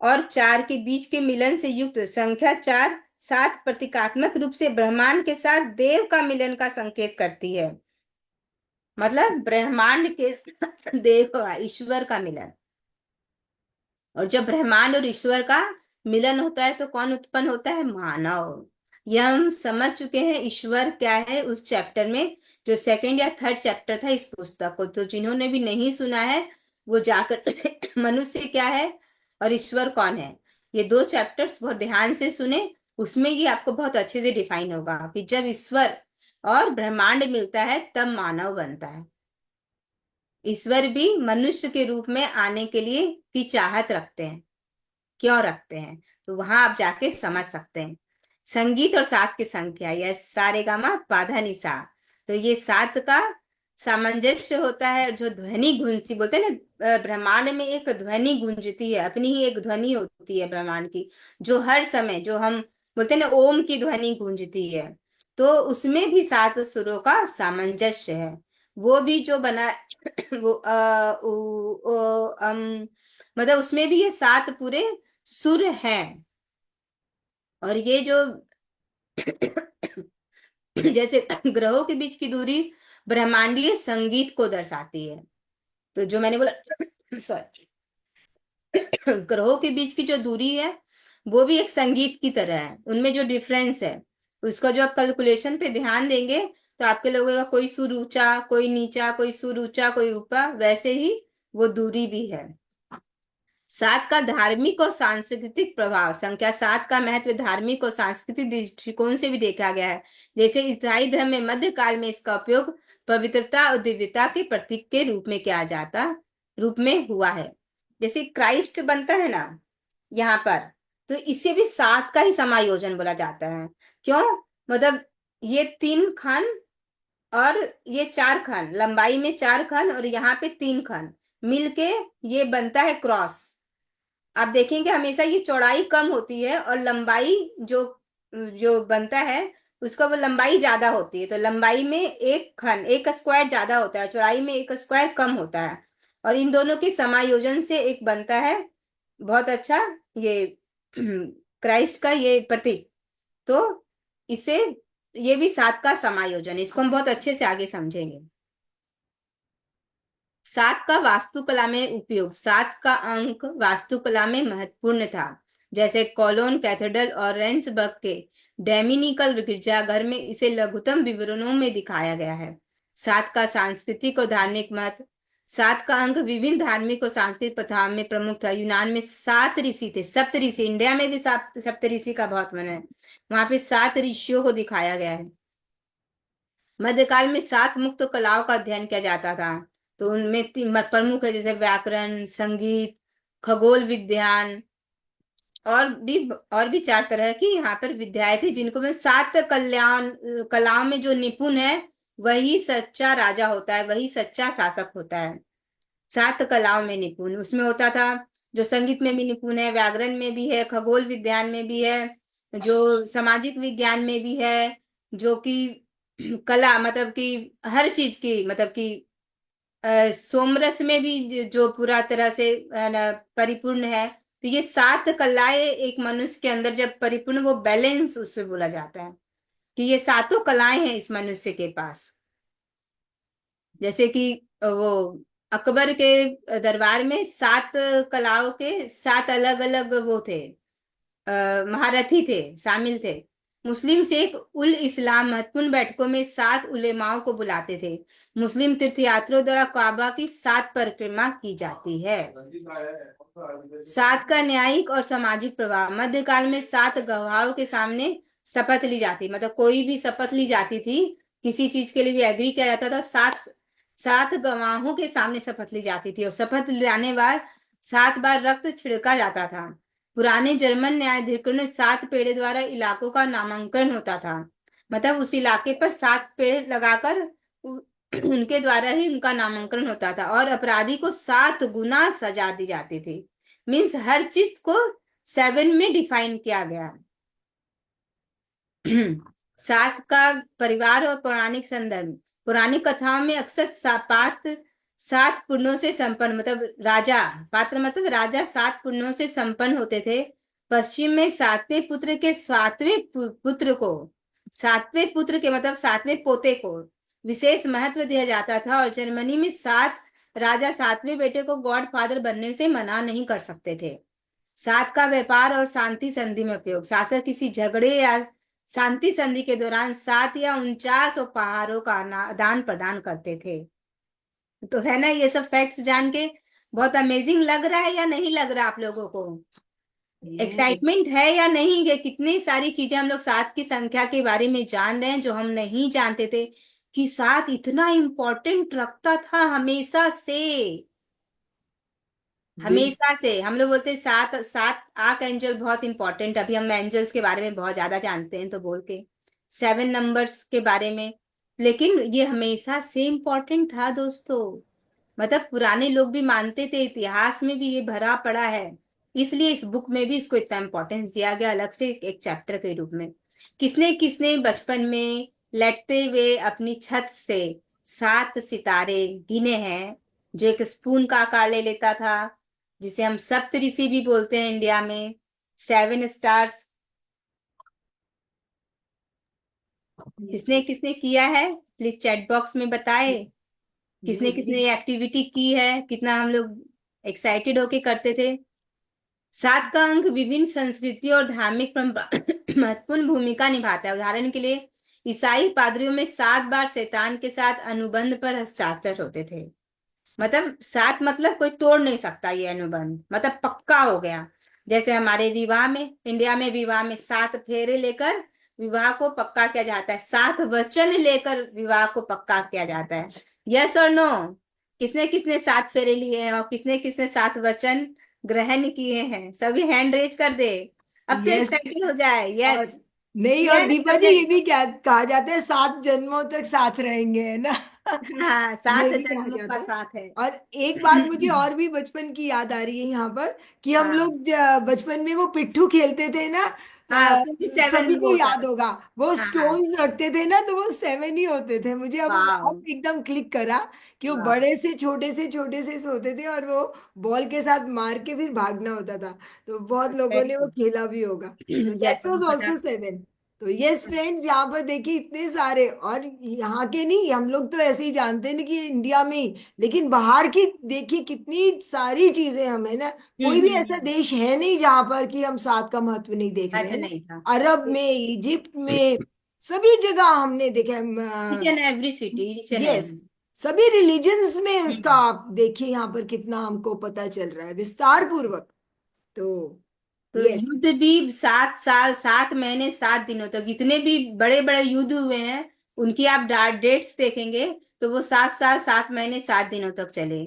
और 4 के बीच के मिलन से युक्त संख्या 4 7 प्रतीकात्मक रूप से ब्रह्मांड के साथ देव का मिलन का संकेत करती है। मतलब ब्रह्मांड के साथ देव का, ईश्वर का मिलन। और जब ब्रह्मांड और ईश्वर का मिलन होता है तो कौन उत्पन्न होता है, मानव। यह हम समझ चुके हैं ईश्वर क्या है उस चैप्टर में, जो सेकंड या थर्ड चैप्टर था इस पुस्तक को। तो जिन्होंने भी नहीं सुना है वो जाकर मनुष्य क्या है और ईश्वर कौन है, ये 2 चैप्टर्स बहुत ध्यान से सुने। उसमें ये आपको बहुत अच्छे से डिफाइन होगा कि जब ईश्वर और ब्रह्मांड मिलता है तब मानव बनता है। ईश्वर भी मनुष्य के रूप में आने के लिए की चाहत रखते हैं, क्यों रखते हैं, तो वहां आप जाके समझ सकते हैं। संगीत और सात की संख्या, यह सारे गामा पाधा निसा, तो ये सात का सामंजस्य होता है। जो ध्वनि गूंजती, बोलते हैं ना ब्रह्मांड में एक ध्वनि गूंजती है, अपनी ही एक ध्वनि होती है ब्रह्मांड की, जो हर समय, जो हम बोलते हैं ना ओम की ध्वनि गूंजती है, तो उसमें भी 7 सुरों का सामंजस्य है। वो भी जो बना वो मतलब उसमें भी ये 7 पूरे सुर हैं। और ये जो जैसे ग्रहों के बीच की दूरी ब्रह्मांडीय संगीत को दर्शाती है। तो जो मैंने बोला सॉरी, ग्रहों के बीच की जो दूरी है वो भी एक संगीत की तरह है, उनमें जो डिफरेंस है उसका जो आप कैलकुलेशन पे ध्यान देंगे तो आपके लगेगा कोई सुर ऊंचा, कोई नीचा, कोई सुर ऊंचा, कोई ऊपर, वैसे ही वो दूरी भी है। 7 का धार्मिक और सांस्कृतिक प्रभाव, संख्या 7 का महत्व धार्मिक और सांस्कृतिक दृष्टिकोण से भी देखा गया है। जैसे ईसाई धर्म में मध्यकाल में इसका उपयोग पवित्रता और दिव्यता के प्रतीक के रूप में हुआ है। जैसे क्राइस्ट बनता है ना यहाँ पर, तो इसे भी 7 का ही समायोजन बोला जाता है। क्यों, मतलब ये 3 खंड और ये 4 खंड, लंबाई में 4 खंड और यहाँ पे 3 खंड मिलके ये बनता है क्रॉस। आप देखेंगे हमेशा ये चौड़ाई कम होती है और लंबाई जो जो बनता है उसका वो लंबाई ज्यादा होती है। तो लंबाई में एक खंड, एक स्क्वायर ज्यादा होता है, चौड़ाई में एक स्क्वायर कम होता है। और इन दोनों के समायोजन से एक बनता है बहुत अच्छा ये क्राइस्ट का ये प्रतीक। तो इसे, ये भी 7 का समायोजन, इसको हम बहुत अच्छे से आगे समझेंगे। 7 का वास्तुकला में उपयोग, 7 का अंक वास्तुकला में महत्वपूर्ण था। जैसे कोलोन कैथेड्रल और रेंसबर्ग के डोमिनिकल गिरजाघर में इसे लघुतम विवरणों में दिखाया गया है। 7 का सांस्कृतिक और धार्मिक महत्व, सात का अंक विभिन्न धार्मिक और सांस्कृतिक प्रथाओं में प्रमुख था। यूनान में 7 ऋषि थे, सप्त ऋषि। इंडिया में भी सप्त ऋषि का बहुत मन है। वहां पे 7 ऋषियों को दिखाया गया है। मध्यकाल में 7 मुक्त कलाओं का अध्ययन किया जाता था। तो उनमें प्रमुख है, जैसे व्याकरण, संगीत, खगोल विज्ञान, और भी 4 तरह की यहाँ पर विद्याएं थी, जिनको में 7 कलाओं में जो निपुण है वही सच्चा राजा होता है, वही सच्चा शासक होता है। 7 कलाओं में निपुण उसमें होता था, जो संगीत में भी निपुण है, व्याकरण में भी है, खगोल विज्ञान में भी है, जो सामाजिक विज्ञान में भी है, जो कि कला मतलब कि हर चीज की मतलब कि सोमरस में भी जो पूरा तरह से परिपूर्ण है। तो ये 7 कलाएं एक मनुष्य के अंदर जब परिपूर्ण, वो बैलेंस उससे बोला जाता है कि ये 7 कलाएं हैं इस मनुष्य के पास। जैसे कि वो अकबर के दरबार में 7 कलाओं के 7 अलग अलग वो थे, महारथी थे, शामिल थे। मुस्लिम शेख उल इस्लाम महत्वपूर्ण बैठकों में 7 उलेमाओं को बुलाते थे। मुस्लिम तीर्थयात्रियों द्वारा काबा की 7 परिक्रमा की जाती है। 7 का न्यायिक और सामाजिक प्रभाव। मध्यकाल में 7 गवाहों के सामने शपथ ली जाती, मतलब कोई भी शपथ ली जाती थी, किसी चीज के लिए भी एग्री किया जाता था, 7 गवाहों के सामने शपथ ली जाती थी, और शपथ लेने बाद 7 बार रक्त छिड़का जाता था। पुराने जर्मन न्यायाधीशों ने 7 पेड़े द्वारा इलाकों का नामांकन होता था, मतलब उस इलाके पर 7 पेड़ लगाकर उनके द्वारा ही उनका नामांकन होता था, और अपराधी को 7 गुना सजा दी जाती थी। मीन्स हर चीज को 7 में डिफाइन किया गया। 7 का परिवार और पौराणिक संदर्भ। पौराणिक कथाओं में अक्सर पात्र 7 पुण्यों से संपन्न, मतलब राजा, पात्र मतलब राजा 7 पुण्यों से संपन्न होते थे। पश्चिम में 7वें पुत्र के 7वें पुत्र को, 7वें पुत्र के मतलब 7वें पोते को विशेष महत्व दिया जाता था, और जर्मनी में 7 राजा 7वें बेटे को गॉड फादर बनने से मना नहीं कर सकते थे। 7 का व्यापार और शांति संधि में उपयोग। शासक किसी झगड़े या शांति संधि के दौरान 7 या 49 उपहारों का आदान प्रदान करते थे। तो है ना, ये सब फैक्ट्स जान के बहुत अमेजिंग लग रहा है या नहीं लग रहा आप लोगों को? एक्साइटमेंट है या नहीं कि कितनी सारी चीजें हम लोग 7 की संख्या के बारे में जान रहे हैं जो हम नहीं जानते थे, कि 7 इतना इम्पोर्टेंट रखता था हमेशा से। हमेशा से हम लोग बोलते हैं 7 7 आर्क एंजल बहुत इंपॉर्टेंट। अभी हम एंजल्स के बारे में बहुत ज्यादा जानते हैं तो बोल के 7 नंबर्स के बारे में, लेकिन ये हमेशा से इम्पोर्टेंट था दोस्तों। मतलब पुराने लोग भी मानते थे, इतिहास में भी ये भरा पड़ा है, इसलिए इस बुक में भी इसको इतना इम्पोर्टेंस दिया गया अलग से एक चैप्टर के रूप में। किसने किसने बचपन में लेटते हुए अपनी छत से 7 सितारे गिने हैं, जो एक स्पून का आकार ले लेता था, जिसे हम सप्तऋषि भी बोलते हैं इंडिया में, 7 स्टार्स। किसने किसने किया है प्लीज चैट बॉक्स में बताए, किसने किसने एक्टिविटी की है, कितना हम लोग एक्साइटेड होके करते थे। 7 का अंक विभिन्न संस्कृतियों और धार्मिक महत्वपूर्ण भूमिका निभाता है। उदाहरण के लिए ईसाई पादरियों में 7 बार शैतान के साथ अनुबंध पर हस्ताक्षर होते थे। मतलब 7 मतलब कोई तोड़ नहीं सकता ये अनुबंध, मतलब पक्का हो गया। जैसे हमारे विवाह में, इंडिया में विवाह में 7 फेरे लेकर विवाह को पक्का किया जाता है, 7 वचन लेकर विवाह को पक्का किया जाता है। यस और नो? किसने किसने 7 फेरे लिए हैं और किसने किसने 7 वचन ग्रहण किए हैं? सभी हैंड रेज कर दे, अब तो
यस।
एक्साइटेड हो जाए।
और
यस,
नहीं, और
यस
दीपा
कर
जी
दे।
ये भी क्या कहा जाता है, 7 जन्मों तक साथ रहेंगे, है ना?
हाँ,
ये
सात
भी कहा
जन्मों
जाता
का
है।
साथ है।
और एक बात मुझे और भी बचपन की याद आ रही है यहाँ पर, कि हम
हाँ
लोग बचपन में वो पिट्ठू खेलते थे ना।
हाँ, 27
सभी को
वो
याद
सब।
होगा, वो
हाँ हाँ,
स्टोन्स रखते थे ना, तो वो 7 ही होते थे। मुझे
वाह
अब एकदम क्लिक करा कि वो
वाह।
बड़े से छोटे से होते थे, और वो बॉल के साथ मार के फिर भागना होता था। तो बहुत लोगों
वेरी
ने वो
गुड।
खेला भी होगा। तो दैट
यस,
वाज
बता।
आल्सो 7। तो यस फ्रेंड्स, यहाँ पर देखिए इतने सारे, और यहाँ के नहीं, हम लोग तो ऐसे ही जानते हैं ना कि इंडिया में ही, लेकिन बाहर की देखिए कितनी सारी चीजें हम, है ना। कोई भी ऐसा
हम्म।
देश है नहीं जहां पर कि हम 7 का महत्व नहीं देख रहे
ऐसे
हैं ना।
नहीं था।
अरब में, इजिप्ट में, सभी जगह हमने देखा
each and every city, each and
yes,
every.
सभी रिलीजन्स में उसका आप देखिए यहाँ पर कितना हमको पता चल रहा है विस्तार पूर्वक। तो
तो
यस,
युद्ध भी 7 साल 7 महीने 7 दिनों तक, जितने भी बड़े बड़े युद्ध हुए हैं उनकी आप डेट्स देखेंगे तो वो 7 साल 7 महीने 7 दिनों तक चले।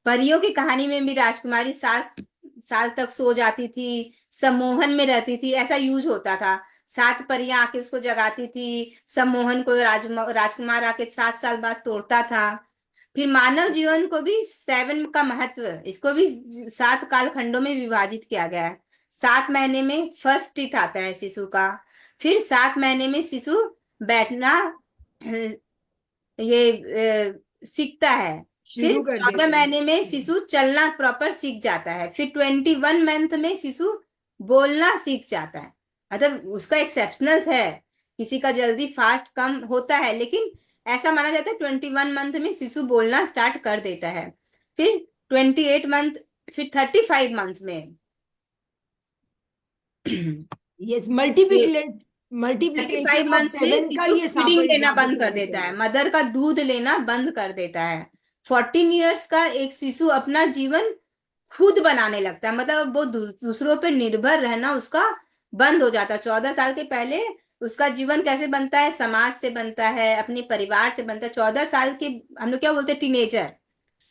परियों की कहानी में भी राजकुमारी 7 साल तक सो जाती थी, सम्मोहन में रहती थी, ऐसा यूज होता था। 7 परियां आके उसको जगाती थी, सम्मोहन को राजकुमार आके 7 साल बाद तोड़ता था। फिर मानव जीवन को भी 7 का महत्व, इसको भी 7 कालखंडों में विभाजित किया गया है। 7 महीने में फर्स्ट टीथ आता है शिशु का। फिर 7 महीने में शिशु बैठना सीखता है। फिर
शुरू कर
14
देते
महीने में
हैं।
शिशु चलना प्रॉपर सीख जाता है। फिर 21 मंथ में शिशु बोलना सीख जाता है। मतलब उसका एक्सेप्शनल है, किसी का जल्दी फास्ट कम होता है, लेकिन ऐसा माना जाता है 21 मंथ में शिशु बोलना स्टार्ट कर देता है। फिर 28 मंथ, फिर 35 मंथ में
यस,
ये thirty
multiplication
five
of
month में
7 का
शिशु
ये
फीडिंग लेना
यहाँ पे
बंद कर
पता
देता
चल
है,
रहा है।
मदर का दूध लेना बंद कर देता है। 14 ईयर्स का एक शिशु अपना जीवन खुद बनाने लगता है, मतलब वो दूसरों पे निर्भर रहना उसका बंद हो जाता है। 14 साल के पहले उसका जीवन कैसे बनता है, समाज से बनता है, अपने परिवार से बनता है। 14 साल के हम लोग क्या बोलते हैं, टीनेजर,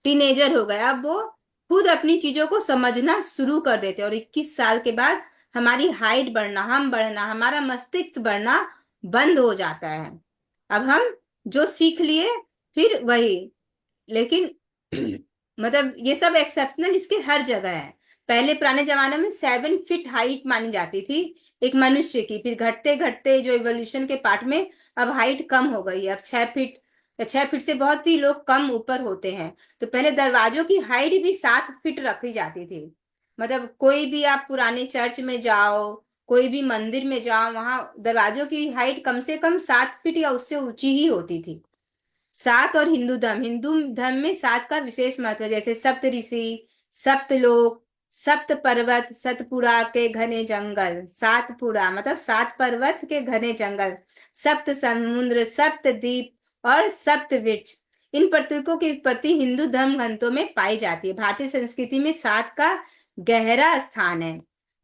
टीनेजर हो गया, अब वो खुद अपनी चीजों को समझना शुरू कर देते हैं। और 21 साल के बाद हमारी हाइट बढ़ना, हम बढ़ना, हमारा मस्तिष्क बढ़ना बंद हो जाता है। अब हम जो सीख लिए फिर वही, लेकिन मतलब ये सब एक्सेप्शनल इसके हर जगह है। पहले पुराने जमाने में 7 फीट हाइट मानी जाती थी एक मनुष्य की, फिर घटते घटते जो इवोल्यूशन के पार्ट में अब हाइट कम हो गई है। अब 6 फीट, 6 फीट से बहुत ही लोग कम ऊपर होते हैं। तो पहले दरवाजों की हाइट भी 7 फीट रखी जाती थी। मतलब कोई भी आप पुराने चर्च में जाओ, कोई भी मंदिर में जाओ, वहां दरवाजों की हाइट कम से कम 7 फीट या उससे ऊंची ही होती थी। सात और हिंदू धर्म में सात का विशेष महत्व है, जैसे सप्त ऋषि, सप्त लोक, सप्त पर्वत, सतपुड़ा के घने जंगल। सातपुड़ा मतलब 7 पर्वत के घने जंगल, सप्त समुद्र, सप्त द्वीप और सप्त वृक्ष। इन प्रतीकों की उत्पत्ति हिंदू धर्म ग्रंथों में पाई जाती है। भारतीय संस्कृति में सात का गहरा स्थान है।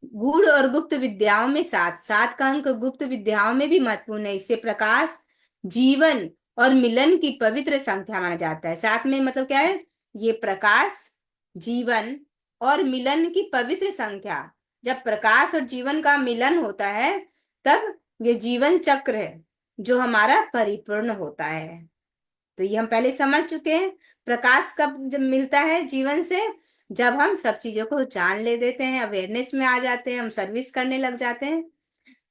गूढ़ और गुप्त विद्याओं में सात, सात का अंक गुप्त विद्याओं में भी महत्वपूर्ण है। इससे प्रकाश, जीवन और मिलन की पवित्र संख्या माना जाता है। साथ में मतलब क्या है, ये प्रकाश, जीवन और मिलन की पवित्र संख्या। जब प्रकाश और जीवन का मिलन होता है तब ये जीवन चक्र है जो हमारा परिपूर्ण होता है। तो ये हम पहले समझ चुके हैं। प्रकाश कब जब मिलता है जीवन से, जब हम सब चीजों को जान ले देते हैं, अवेयरनेस में आ जाते हैं, हम सर्विस करने लग जाते हैं।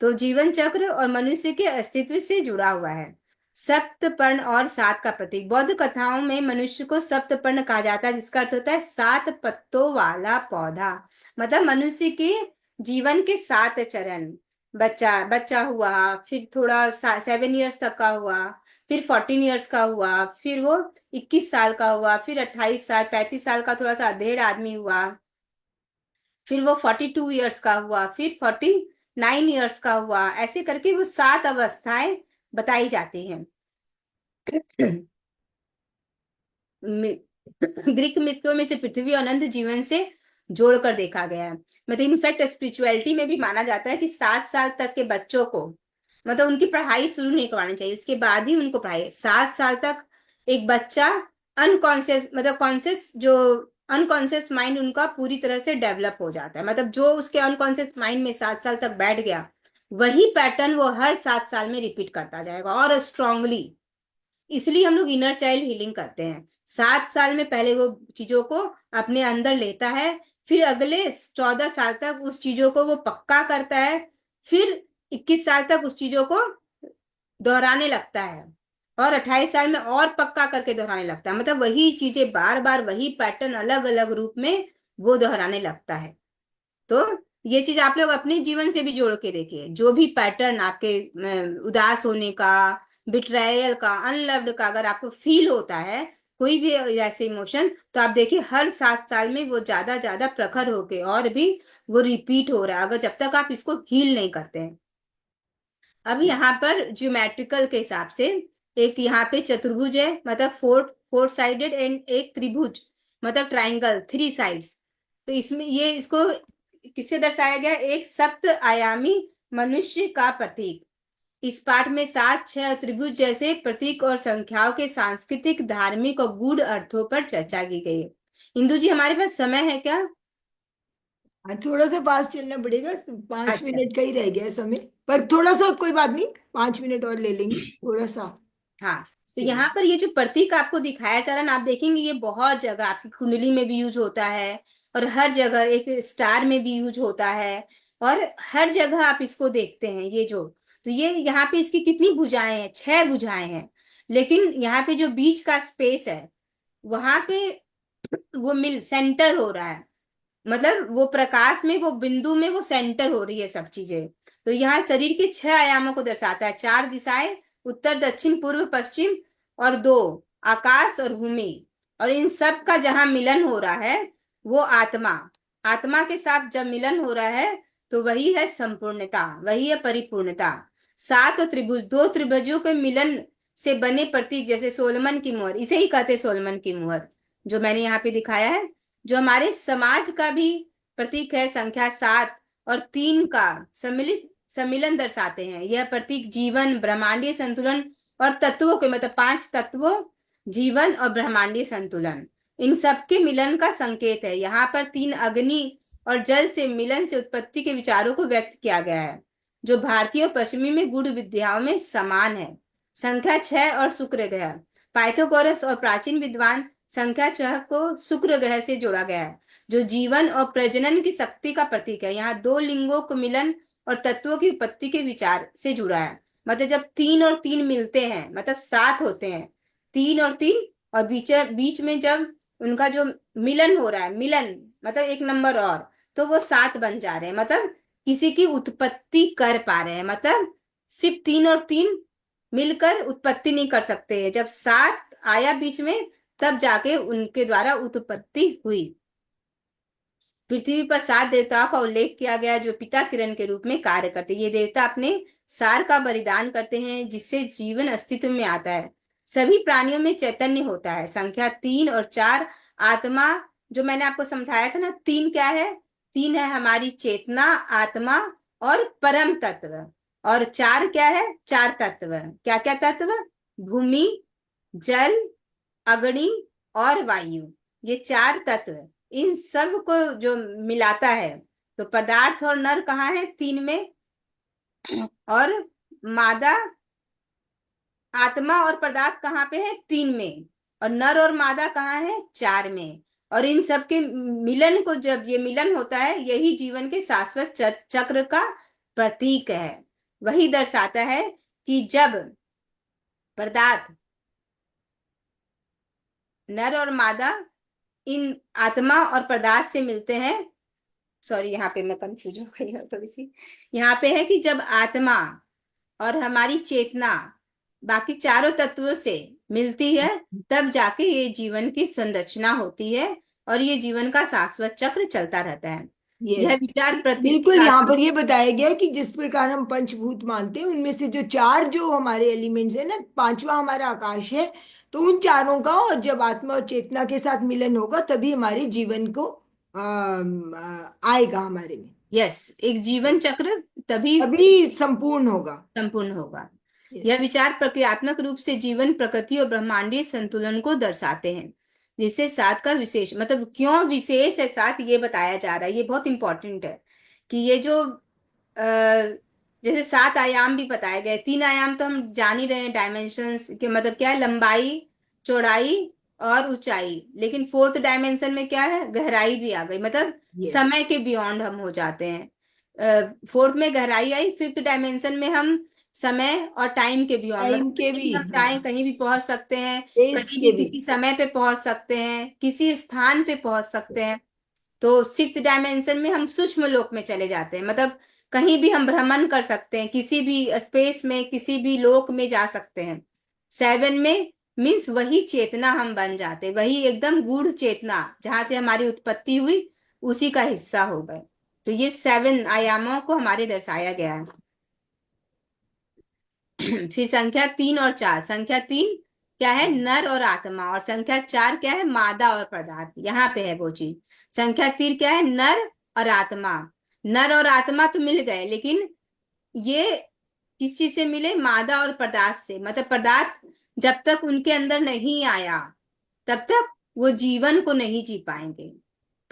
तो जीवन चक्र और मनुष्य के अस्तित्व से जुड़ा हुआ है। सप्तपर्ण और सात का प्रतीक, बौद्ध कथाओं में मनुष्य को सप्तपर्ण कहा जाता है, जिसका अर्थ होता है 7 पत्तों वाला पौधा। मतलब मनुष्य के जीवन के 7 चरण, बच्चा बच्चा हुआ, फिर थोड़ा 7 ईयर्स तक का हुआ, फिर 14 ईयर्स का हुआ, फिर वो 21 साल का हुआ, फिर 28 साल 35 साल का थोड़ा सा अधेड़ आदमी हुआ, फिर वो 42 ईयर्स का हुआ, फिर 49 ईयर्स का हुआ। ऐसे करके वो 7 अवस्थाएं बताई जाती हैं। ग्रीक मिथों में से पृथ्वी और अनंत जीवन से जोड़कर देखा गया है। मतलब इनफैक्ट स्पिरिचुअलिटी में भी माना जाता है कि 7 साल तक के बच्चों को मतलब उनकी पढ़ाई शुरू नहीं करवानी चाहिए, उसके बाद ही उनको पढ़ाई। 7 साल तक एक बच्चा अनकॉन्शियस, मतलब कॉन्शियस, जो अनकॉन्शियस माइंड उनका पूरी तरह से डेवलप हो जाता है। मतलब जो उसके अनकॉन्शियस माइंड में 7 साल तक बैठ गया, वही पैटर्न वो हर 7 साल में रिपीट करता जाएगा और स्ट्रांगली। इसलिए हम लोग इनर चाइल्ड हीलिंग करते हैं। 7 साल में पहले वो चीजों को अपने अंदर लेता है, फिर अगले 14 साल तक उस चीजों को वो पक्का करता है, फिर 21 साल तक उस चीजों को दोहराने लगता है, और 28 साल में और पक्का करके दोहराने लगता है। मतलब वही चीजें बार बार, वही पैटर्न अलग अलग रूप में वो दोहराने लगता है। तो ये चीज आप लोग अपने जीवन से भी जोड़ के देखिए। जो भी पैटर्न आपके उदास होने का, बिट्रायल का, अनलव्ड का अगर आपको फील होता है, कोई भी ऐसे इमोशन, तो आप देखिए हर 7 साल में वो ज्यादा ज्यादा प्रखर होके और भी वो रिपीट हो रहा है, अगर जब तक आप इसको हील नहीं करते हैं। अब यहाँ पर ज्योमेट्रिकल के हिसाब से एक यहाँ पे चतुर्भुज है, मतलब फोर साइडेड एंड एक त्रिभुज मतलब ट्राइंगल, थ्री साइड्स। तो इसमें ये इसको किससे दर्शाया गया? एक सप्त आयामी मनुष्य का प्रतीक। इस पाठ में 7, 6 और त्रिभुज जैसे प्रतीक और संख्याओं के सांस्कृतिक, धार्मिक और गूढ़ अर्थों पर चर्चा की गई है। इंदु जी, हमारे पास समय है क्या?
हाँ, थोड़ा सा फास्ट चलना पड़ेगा, 5
अच्छा।
मिनट का ही रह गया है समय। पर थोड़ा सा कोई बात नहीं, 5 मिनट और ले लेंगे, थोड़ा सा
हाँ, तो
से।
यहाँ पर ये जो प्रतीक आपको दिखाया जा रहा है ना, आप देखेंगे ये बहुत जगह आपकी कुंडली में भी यूज होता है, और हर जगह एक स्टार में भी यूज होता है, और हर जगह आप इसको देखते हैं। ये जो, तो ये यहाँ पे इसकी कितनी भुजाएं हैं? 6 भुजाएं हैं। लेकिन यहाँ पे जो बीच का स्पेस है, वहां पे वो मिल सेंटर हो रहा है, मतलब वो प्रकाश में, वो बिंदु में वो सेंटर हो रही है सब चीजें। तो यहाँ शरीर के 6 आयामों को दर्शाता है, 4 दिशाएं, उत्तर, दक्षिण, पूर्व, पश्चिम, और 2 आकाश और भूमि। और इन सब का जहां मिलन हो रहा है वो आत्मा, आत्मा के साथ जब मिलन हो रहा है तो वही है संपूर्णता, वही है परिपूर्णता। 7 और त्रिभुज, 2 त्रिभुजों के मिलन से बने प्रतीक, जैसे सोलमन की मुहर, इसे ही कहते हैं सोलमन की मुहर, जो मैंने यहाँ पे दिखाया है, जो हमारे समाज का भी प्रतीक है। संख्या 7 और 3 का सम्मिलित सम्मिलन दर्शाते हैं। यह प्रतीक जीवन, ब्रह्मांडीय संतुलन और तत्वों के, मतलब 5 तत्वों, जीवन और ब्रह्मांडीय संतुलन, इन सब के मिलन का संकेत है। यहाँ पर 3 अग्नि और जल से मिलन से उत्पत्ति के विचारों को व्यक्त किया गया है, जो भारतीय और पश्चिमी में गूढ़ विद्याओं में समान है। संख्या 6 और शुक्र ग्रह, पाइथागोरस और प्राचीन विद्वान संख्या 6 को शुक्र ग्रह से जोड़ा गया है, जो जीवन और प्रजनन की शक्ति का प्रतीक है। यहाँ 2 लिंगों को मिलन और तत्वों की उत्पत्ति के विचार से जुड़ा है। मतलब जब 3 और 3 मिलते हैं मतलब 7 होते हैं, 3 और 3, और बीच बीच में जब उनका जो मिलन हो रहा है, मिलन मतलब एक नंबर और, तो वो 7 बन जा रहे हैं, मतलब किसी की उत्पत्ति कर पा रहे हैं। मतलब सिर्फ 3 और 3 मिलकर उत्पत्ति नहीं कर सकते, जब 7 आया बीच में तब जाके उनके द्वारा उत्पत्ति हुई। पृथ्वी पर 7 देवताओं का उल्लेख किया गया, जो पिता किरण के रूप में कार्य करते हैं। ये देवता अपने सार का बलिदान करते हैं, जिससे जीवन अस्तित्व में आता है। सभी प्राणियों में चैतन्य होता है। संख्या 3 और 4 आत्मा, जो मैंने आपको समझाया था ना, 3 क्या है? 3 है हमारी चेतना, आत्मा और परम तत्व। और 4 क्या है? 4 तत्व। क्या क्या तत्व? भूमि, जल, अग्नि और वायु, ये 4 तत्व, इन सब को जो मिलाता है, तो पदार्थ और नर कहाँ है? 3 में, और मादा, आत्मा और पदार्थ कहाँ पे है? 3 में, और नर और मादा कहाँ है? 4 में। और इन सब के मिलन को, जब ये मिलन होता है, यही जीवन के शाश्वत चक्र का प्रतीक है। वही दर्शाता है कि जब पदार्थ, नर और मादा, इन आत्मा और पदार्थ से मिलते हैं, सॉरी यहाँ पे मैं कंफ्यूज हो गई हूँ थोड़ी सी। यहाँ पे है कि जब आत्मा और हमारी चेतना बाकी चारों तत्वों से मिलती है, तब जाके ये जीवन की संरचना होती है, और ये जीवन का शाश्वत चक्र चलता रहता है। यह
यस,
विचार
बिल्कुल। यहाँ पर ये बताया गया है कि जिस प्रकार हम पंचभूत मानते हैं, उनमें से जो 4 जो हमारे एलिमेंट्स है ना, 5वां हमारा आकाश है, तो उन चारों का, और जब आत्मा और चेतना के साथ मिलन होगा तभी हमारे जीवन को आएगा हमारे में।
यस, एक जीवन चक्र तभी
तभी संपूर्ण होगा।
संपूर्ण होगा।
यस।
यह विचार प्रक्रियात्मक रूप से जीवन, प्रकृति और ब्रह्मांडीय संतुलन को दर्शाते हैं, जिससे 7 का विशेष, मतलब क्यों विशेष है 7, ये बताया जा रहा है। ये बहुत इंपॉर्टेंट है कि ये जो जैसे 7 आयाम भी बताए गए, 3 आयाम तो हम जान ही रहे हैं, डायमेंशंस के मतलब क्या है? लंबाई, चौड़ाई और ऊंचाई। लेकिन 4th डायमेंशन में क्या है? गहराई भी आ गई, मतलब
यस।
समय के बियॉन्ड हम हो जाते हैं। 4th में गहराई आई, 5th डायमेंशन में हम समय और टाइम के बियॉन्ड, मतलब
टाइम के
कहीं
भी,
भी हम
हाँ।
चाहें कहीं भी पहुंच सकते हैं,
स्पेस
कहीं भी
के भी।
किसी समय पे पहुंच सकते हैं, किसी स्थान पे पहुंच सकते हैं। तो 6th डायमेंशन में हम सूक्ष्म लोक में चले जाते हैं, मतलब कहीं भी हम भ्रमण कर सकते हैं, किसी भी स्पेस में, किसी भी लोक में जा सकते हैं। 7 में मीन्स वही चेतना हम बन जाते, वही एकदम गूढ़ चेतना जहां से हमारी उत्पत्ति हुई, उसी का हिस्सा हो गए। तो ये 7 आयामों को हमारे दर्शाया गया है। फिर संख्या 3 और 4, संख्या 3 क्या है, नर और आत्मा, और संख्या 4 क्या है, मादा और पदार्थ। यहाँ पे है वो चीज। संख्या 3 क्या है, नर और आत्मा। नर और आत्मा तो मिल गए, लेकिन ये किस चीज से मिले, मादा और पदार्थ से। मतलब पदार्थ जब तक उनके अंदर नहीं आया तब तक वो जीवन को नहीं जी पाएंगे।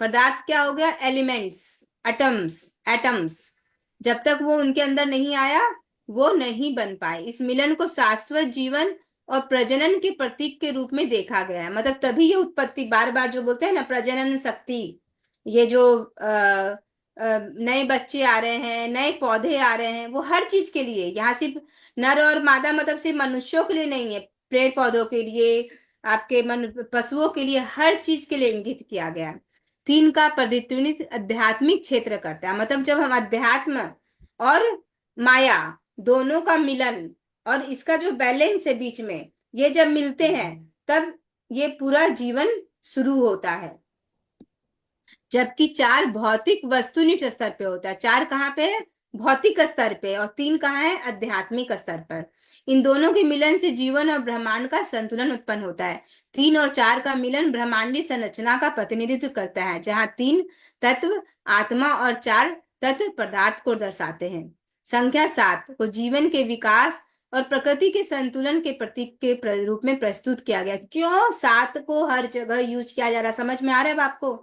पदार्थ क्या हो गया, एलिमेंट्स, एटम्स, एटम्स। जब तक वो उनके अंदर नहीं आया वो नहीं बन पाए। इस मिलन को शाश्वत जीवन और प्रजनन के प्रतीक के रूप में देखा गया है। मतलब तभी ये उत्पत्ति, बार बार जो बोलते हैं ना, प्रजनन शक्ति, ये जो नए बच्चे आ रहे हैं, नए पौधे आ रहे हैं, वो हर चीज के लिए। यहाँ सिर्फ नर और मादा मतलब सिर्फ मनुष्यों के लिए नहीं है, पेड़ पौधों के लिए, आपके मन पशुओं के लिए, हर चीज के लिए इंगित किया गया है। 3 का प्रतिनिधित्व आध्यात्मिक क्षेत्र करता है। मतलब जब हम अध्यात्म और माया दोनों का मिलन और इसका जो बैलेंस है बीच में, ये जब मिलते हैं तब ये पूरा जीवन शुरू होता है। जबकि 4 भौतिक वस्तुनिष्ठ स्तर पे होता है। 4 कहाँ पे है, भौतिक स्तर पे, और 3 कहाँ है, आध्यात्मिक स्तर पर। इन दोनों के मिलन से जीवन और ब्रह्मांड का संतुलन उत्पन्न होता है। 3 और 4 का मिलन ब्रह्मांडीय संरचना का प्रतिनिधित्व करता है, जहाँ 3 तत्व आत्मा और 4 तत्व पदार्थ को दर्शाते हैं। संख्या 7 को जीवन के विकास और प्रकृति के संतुलन के प्रतीक के रूप में प्रस्तुत किया गया। क्यों 7 को हर जगह यूज किया जा रहा है, समझ में आ रहा है आपको?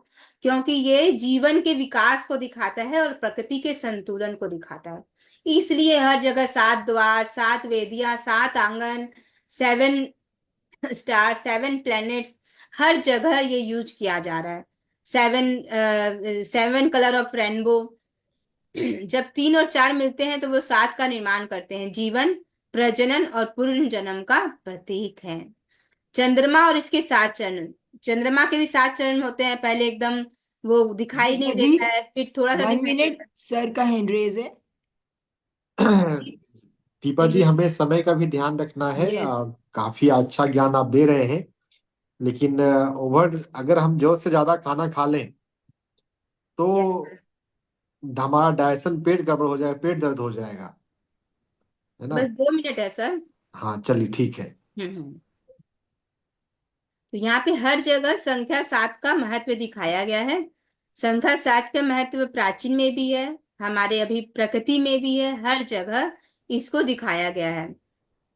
क्योंकि ये जीवन के विकास को दिखाता है और प्रकृति के संतुलन को दिखाता है। इसलिए हर जगह 7 द्वार, 7 वेदियां, 7 आंगन, 7 स्टार, 7 प्लैनेट्स, हर जगह ये यूज किया जा रहा है। 7 कलर ऑफ रेनबो। जब 3 और 4 मिलते हैं तो वो 7 का निर्माण करते हैं। जीवन, प्रजनन और पुनर्जन्म का प्रतीक है। चंद्रमा और इसके 7 चरण। चंद्रमा के भी 7 चरण होते हैं। पहले एकदम वो दिखाई
दीपा
नहीं
जी,
देता है, फिर थोड़ा सा
वन
दिखाई देता
मिनट, सर का हैंड रेज है।
दीपा जी, हमें समय का भी ध्यान रखना है।
यस।
काफी अच्छा ज्ञान आप दे रहे हैं, लेकिन ओवर अगर हम जोर से ज्यादा खाना खा लें
यस
तो हमारा डाइजेशन, पेट गड़बड़ हो जाएगा, पेट दर्द हो जाएगा, है ना।
बस 2 मिनट है सर।
हाँ चलिए, ठीक है।
हम्म। तो यहाँ पे हर जगह संख्या 7 का महत्व दिखाया गया है। संख्या 7 का महत्व प्राचीन में भी है, हमारे अभी प्रकृति में भी है, हर जगह इसको दिखाया गया है।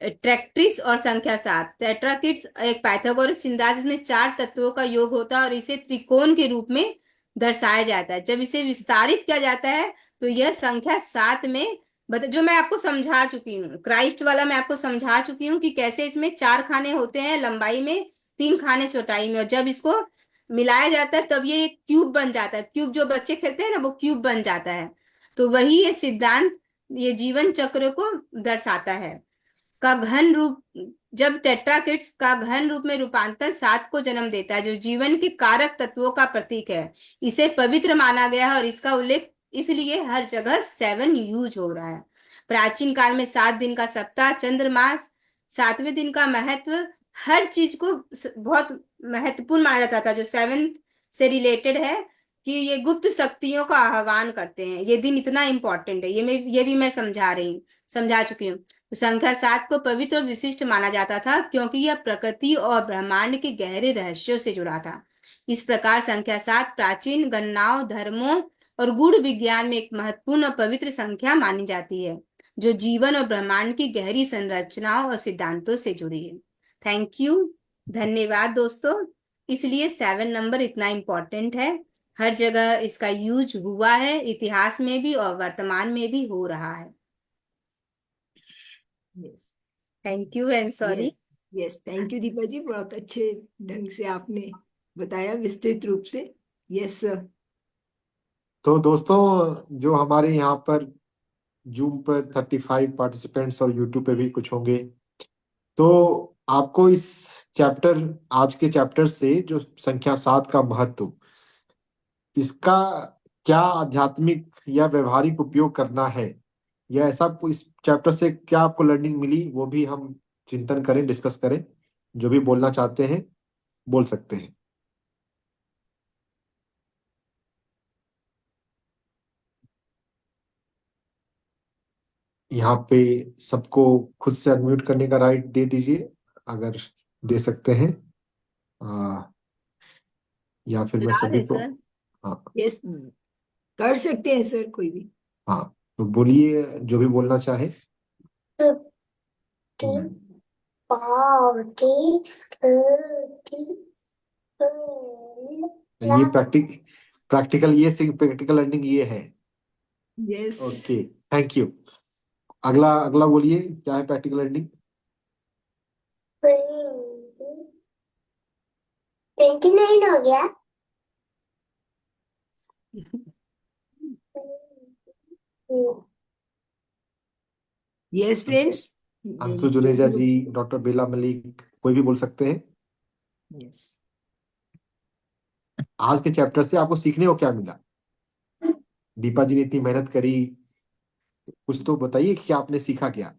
ट्रैक्ट्रिस और संख्या 7, टेट्राकिड्स एक पाइथागोरस सिद्धांत, इसमें 4 तत्वों का योग होता है और इसे त्रिकोण के रूप में दर्शाया जाता है। जब इसे विस्तारित किया जाता है तो यह संख्या 7 में जो मैं आपको समझा चुकी हूँ, क्राइस्ट वाला मैं आपको समझा चुकी हूँ कि कैसे इसमें 4 खाने होते हैं लंबाई में, 3 खाने चौड़ाई में, और जब इसको मिलाया जाता है तब ये एक क्यूब बन जाता है। क्यूब जो बच्चे खेलते हैं ना, वो क्यूब बन जाता है। तो वही ये सिद्धांत ये जीवन चक्र को दर्शाता है। का घन रूप, जब टेट्राकिड्स का घन रूप में रूपांतर 7 को जन्म देता है, जो जीवन के कारक तत्वों का प्रतीक है। इसे पवित्र माना गया है और इसका उल्लेख इसलिए हर जगह 7 यूज हो रहा है। प्राचीन काल में 7 दिन का सप्ताह, चंद्रमास, 7वें दिन का महत्व, हर चीज को बहुत महत्वपूर्ण माना जाता था, जो 7 से रिलेटेड है, कि ये गुप्त शक्तियों का आह्वान करते हैं। ये दिन इतना इंपॉर्टेंट है, ये भी मैं समझा चुकी हूँ। तो संख्या 7 को पवित्र और विशिष्ट माना जाता था क्योंकि यह प्रकृति और ब्रह्मांड के गहरे रहस्यों से जुड़ा था। इस प्रकार संख्या 7 प्राचीन गणनाओं, धर्मों और गूढ़ विज्ञान में एक महत्वपूर्ण और पवित्र संख्या मानी जाती है, जो जीवन और ब्रह्मांड की गहरी संरचनाओं और सिद्धांतों से जुड़ी है। थैंक यू, धन्यवाद दोस्तों। इसलिए 7 नंबर इतना इम्पोर्टेंट है, हर जगह इसका यूज हुआ है, इतिहास में भी और वर्तमान में भी हो रहा है।
Yes.
Thank you and sorry.
Yes. Yes, thank you Deepa ji, बहुत अच्छे ढंग से आपने बताया, विस्तृत रूप से। Yes sir.
तो दोस्तों, जो हमारे यहाँ पर जूम पर 35 पार्टिसिपेंट्स और यूट्यूब पे भी कुछ होंगे, तो आपको इस चैप्टर, आज के चैप्टर से जो संख्या 7 का महत्व, इसका क्या आध्यात्मिक या व्यवहारिक उपयोग करना है, या ऐसा इस चैप्टर से क्या आपको लर्निंग मिली, वो भी हम चिंतन करें, डिस्कस करें। जो भी बोलना चाहते हैं बोल सकते हैं। यहाँ पे सबको खुद से अनम्यूट करने का राइट दे दीजिए, अगर दे सकते हैं, आ, या फिर मैं
लाल
सभी
है
को।
सर।
हाँ।
यस, कर सकते हैं सर, कोई भी।
हाँ, तो बोलिए जो भी बोलना चाहे। ये प्रैक्टिकल, ये प्रैक्टिकल लर्निंग ये है।
यस।
Okay, thank you. अगला अगला बोलिए, क्या है प्रैक्टिकल लर्निंग?
29 हो गया।
Yes friends.
Anshu Juneja ji, doctor Bela Malik, कोई भी बोल सकते हैं।
यस।
आज के चैप्टर से आपको सीखने को क्या मिला? दीपा जी ने इतनी मेहनत करी, कुछ तो बताइए कि क्या आपने सीखा क्या?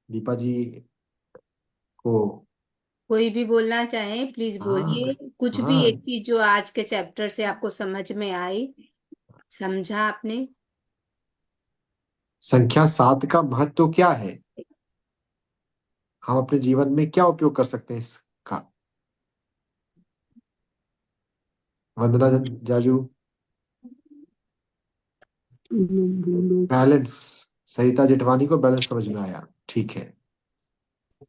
दीपा जी को।
कोई भी बोलना चाहे प्लीज
हाँ।
बोलिए, कुछ भी
हाँ,
एक चीज जो आज के चैप्टर से आपको समझ में आई, समझा आपने।
संख्या 7 का महत्व क्या है? हम अपने जीवन में क्या उपयोग कर सकते हैं इसका? वंदना जाजू। बैलेंस। सरिता जेठवानी को बैलेंस समझ में आया, ठीक है।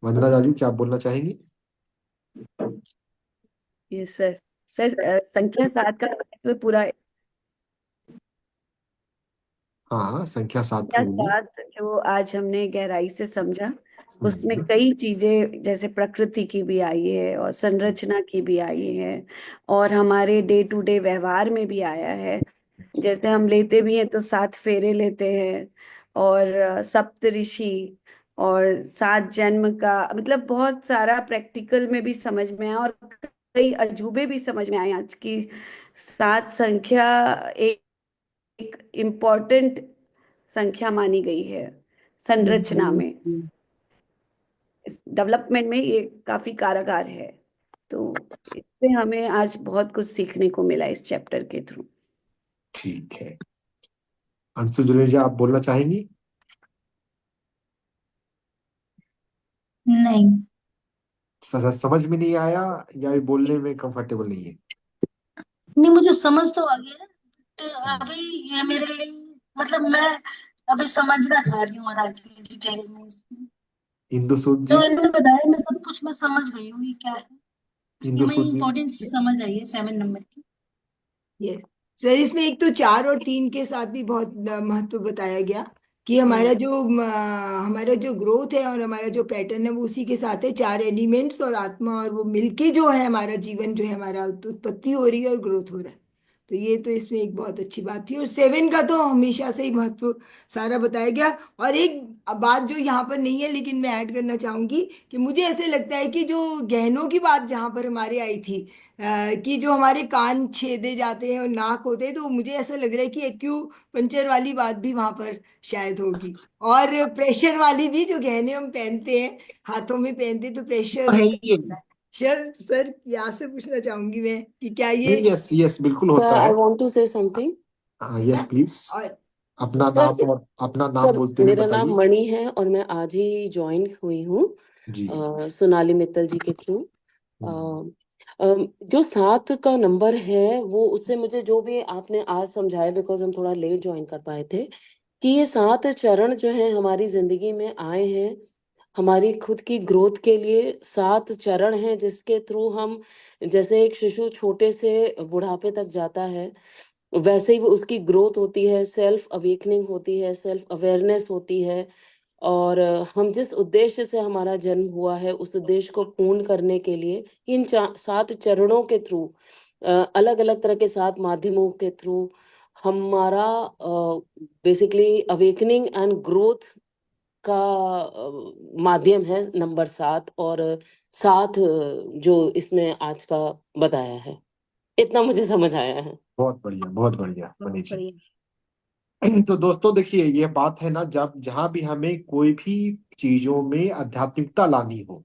वंदना जाजू, क्या आप बोलना चाहेंगी?
ये सर, संख्या 7 का महत्व पूरा।
हाँ, संख्या 7 पे
संख्या
बोलिए।
7 जो आज हमने गहराई से समझा, उसमें
हम्म।
कई चीजें जैसे प्रकृति की भी आई है और संरचना की भी आई है, और हमारे डे टू डे व्यवहार में भी आया है। जैसे हम लेते भी हैं तो 7 फेरे लेते हैं, और सप्त ऋषि, और 7 जन्म का मतलब बहुत सारा प्रैक्टिकल में भी समझ में आया, और कई अजूबे भी समझ में आए आज की। 7 संख्या एक, एक इम्पोर्टेंट संख्या मानी गई है संरचना में, इस डेवलपमेंट में ये काफी कारगर है। तो इससे हमें आज बहुत कुछ सीखने को मिला इस चैप्टर के थ्रू।
ठीक है। अंशु जुनेजा, आप बोलना चाहेंगी?
नहीं।
समझ में नहीं आया, या ये बोलने में कंफर्टेबल नहीं है?
नहीं, मुझे समझ तो आ गया, तो
हम्म।
अभी ये मेरे लिए, मतलब मैं अभी समझना चाह रही हूँ और आगे डिटेल में इसमें।
इंदु सूद जी।
जो इन्होंने बताया मैं सब कुछ मैं समझ गई हूँ ये क्या है। ये
इंदु
मुझे
सूद जी।
इम्पोर्टेंस समझ आई है 7 नंबर की।
यस सर, इसमें एक तो 4 और 3 के साथ भी बहुत महत्व बताया गया कि हमारा
हम्म।
जो हमारा जो ग्रोथ है और हमारा जो पैटर्न है वो उसी के साथ है। 4 एलिमेंट्स और आत्मा और वो मिलके जो है हमारा जीवन जो है, हमारा उत्पत्ति हो रही है और ग्रोथ हो रहा है। तो ये तो इसमें एक बहुत अच्छी बात थी। और 7 का तो हमेशा से ही महत्व सारा बताया गया। और एक बात जो यहाँ पर नहीं है लेकिन मैं ऐड करना चाहूंगी कि मुझे ऐसे लगता है कि जो गहनों की बात जहाँ पर हमारे आई थी, कि जो हमारे कान छेदे जाते हैं और नाक होते हैं, तो मुझे ऐसा लग रहा है कि एक्यू पंचर वाली बात भी वहां पर शायद होगी। और प्रेशर वाली भी, जो गहने हम पहनते हैं, हाथों में पहनते हैं, तो प्रेशर
है
उससे
ये।
होता है। सर सर, यहाँ से पूछना चाहूंगी मैं कि क्या ये।
नहीं, यस यस, बिल्कुल
सर
होता
आई
है।
Want to say something.
हाँ, यस प्लीज।
और
अपना
सर,
नाम और अपना नाम
सर
बोलते हुए
मेरा नाम
बताइए।
मणि है और मैं आज ही ज्वाइन हुई हूँ
जी।
सोनाली मित्तल जी के थ्रू।
हम्म।
जो 7 का नंबर है वो, उससे मुझे जो भी आपने आज समझाया, बिकॉज हम थोड़ा लेट ज्वाइन कर पाए थे, कि ये 7 चरण जो है हमारी जिंदगी में आए हैं हमारी खुद की ग्रोथ के लिए। 7 चरण हैं जिसके थ्रू हम, जैसे एक शिशु छोटे से बुढ़ापे तक जाता है, वैसे ही वो उसकी ग्रोथ होती है, सेल्फ अवेकनिंग होती है, सेल्फ अवेयरनेस होती है। और हम जिस उद्देश्य से हमारा जन्म हुआ है उस उद्देश्य को पूर्ण करने के लिए इन 7 चरणों के थ्रू, अलग अलग तरह के 7 माध्यमों के थ्रू हमारा बेसिकली अवेकनिंग एंड ग्रोथ का माध्यम है नंबर 7। और 7 जो इसमें आज का बताया है, इतना मुझे समझ आया है।
बहुत बढ़िया
बहुत
मनीष जी।
बढ़िया।
तो दोस्तों देखिए, ये बात है ना, जब जहां भी हमें कोई भी चीजों में आध्यात्मिकता लानी हो,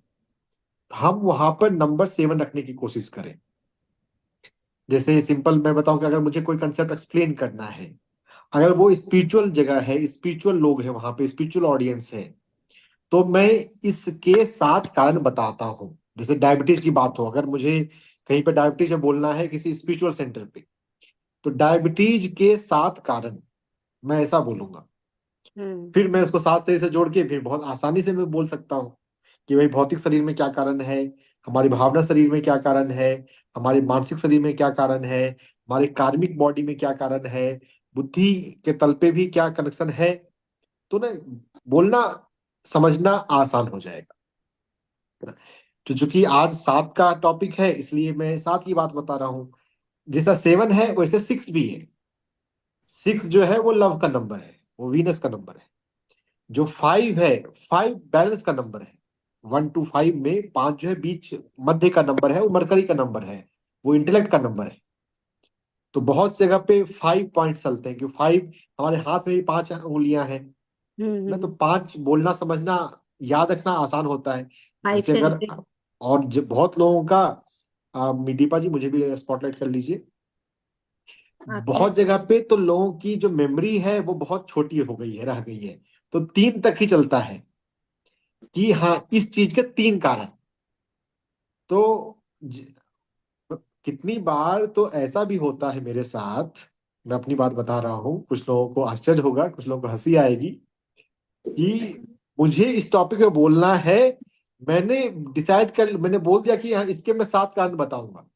हम वहां पर नंबर 7 रखने की कोशिश करें। जैसे सिंपल मैं बताऊं कि अगर मुझे कोई कंसेप्ट एक्सप्लेन करना है, अगर वो स्पिरिचुअल जगह है, स्पिरिचुअल लोग हैं वहां पे, स्पिरिचुअल ऑडियंस है, तो मैं इसके 7 कारण बताता हूं। जैसे डायबिटीज की बात हो, अगर मुझे कहीं पे डायबिटीज है बोलना है किसी स्पिरिचुअल सेंटर पे, तो डायबिटीज के 7 कारण मैं ऐसा बोलूंगा। फिर मैं उसको 7 से जोड़ के फिर बहुत आसानी से मैं बोल सकता हूँ कि भाई भौतिक शरीर में क्या कारण है, हमारी भावना शरीर में क्या कारण है, हमारे मानसिक शरीर में क्या कारण है, हमारे कार्मिक बॉडी में क्या कारण है, बुद्धि के तल पे भी क्या कनेक्शन है। तो ना बोलना समझना आसान हो जाएगा। तो चूंकि आज 7 का टॉपिक है, इसलिए मैं 7 की बात बता रहा हूँ। जैसा 7 है वैसे 6 भी है। 6 जो है वो लव का नंबर है, वो वीनस का नंबर है। जो 5 है, 5 बैलेंस का नंबर है। 1 to 5 में 5 जो है बीच मध्य का नंबर है, वो मरकरी का नंबर है, वो इंटेलेक्ट का नंबर है। तो बहुत जगह पे 5 पॉइंट चलते हैं, क्योंकि 5 हमारे हाथ में भी 5 उंगलियां हैं ना, तो 5 बोलना समझना याद रखना आसान होता है।
फाइव
जैसे अगर
सेंसेस।
और बहुत लोगों का दीपा जी मुझे भी स्पॉटलाइट कर लीजिए।
आपके
बहुत जगह पे तो लोगों की जो मेमोरी है वो बहुत छोटी हो गई है, रह गई है। तो 3 तक ही चलता है कि हाँ इस चीज के 3 कारण। तो ज- कितनी बार तो ऐसा भी होता है मेरे साथ, मैं अपनी बात बता रहा हूँ, कुछ लोगों को आश्चर्य होगा, कुछ लोगों को हंसी आएगी कि मुझे इस टॉपिक पे बोलना है, मैंने बोल दिया कि हाँ इसके मैं 7 कारण बताऊंगा।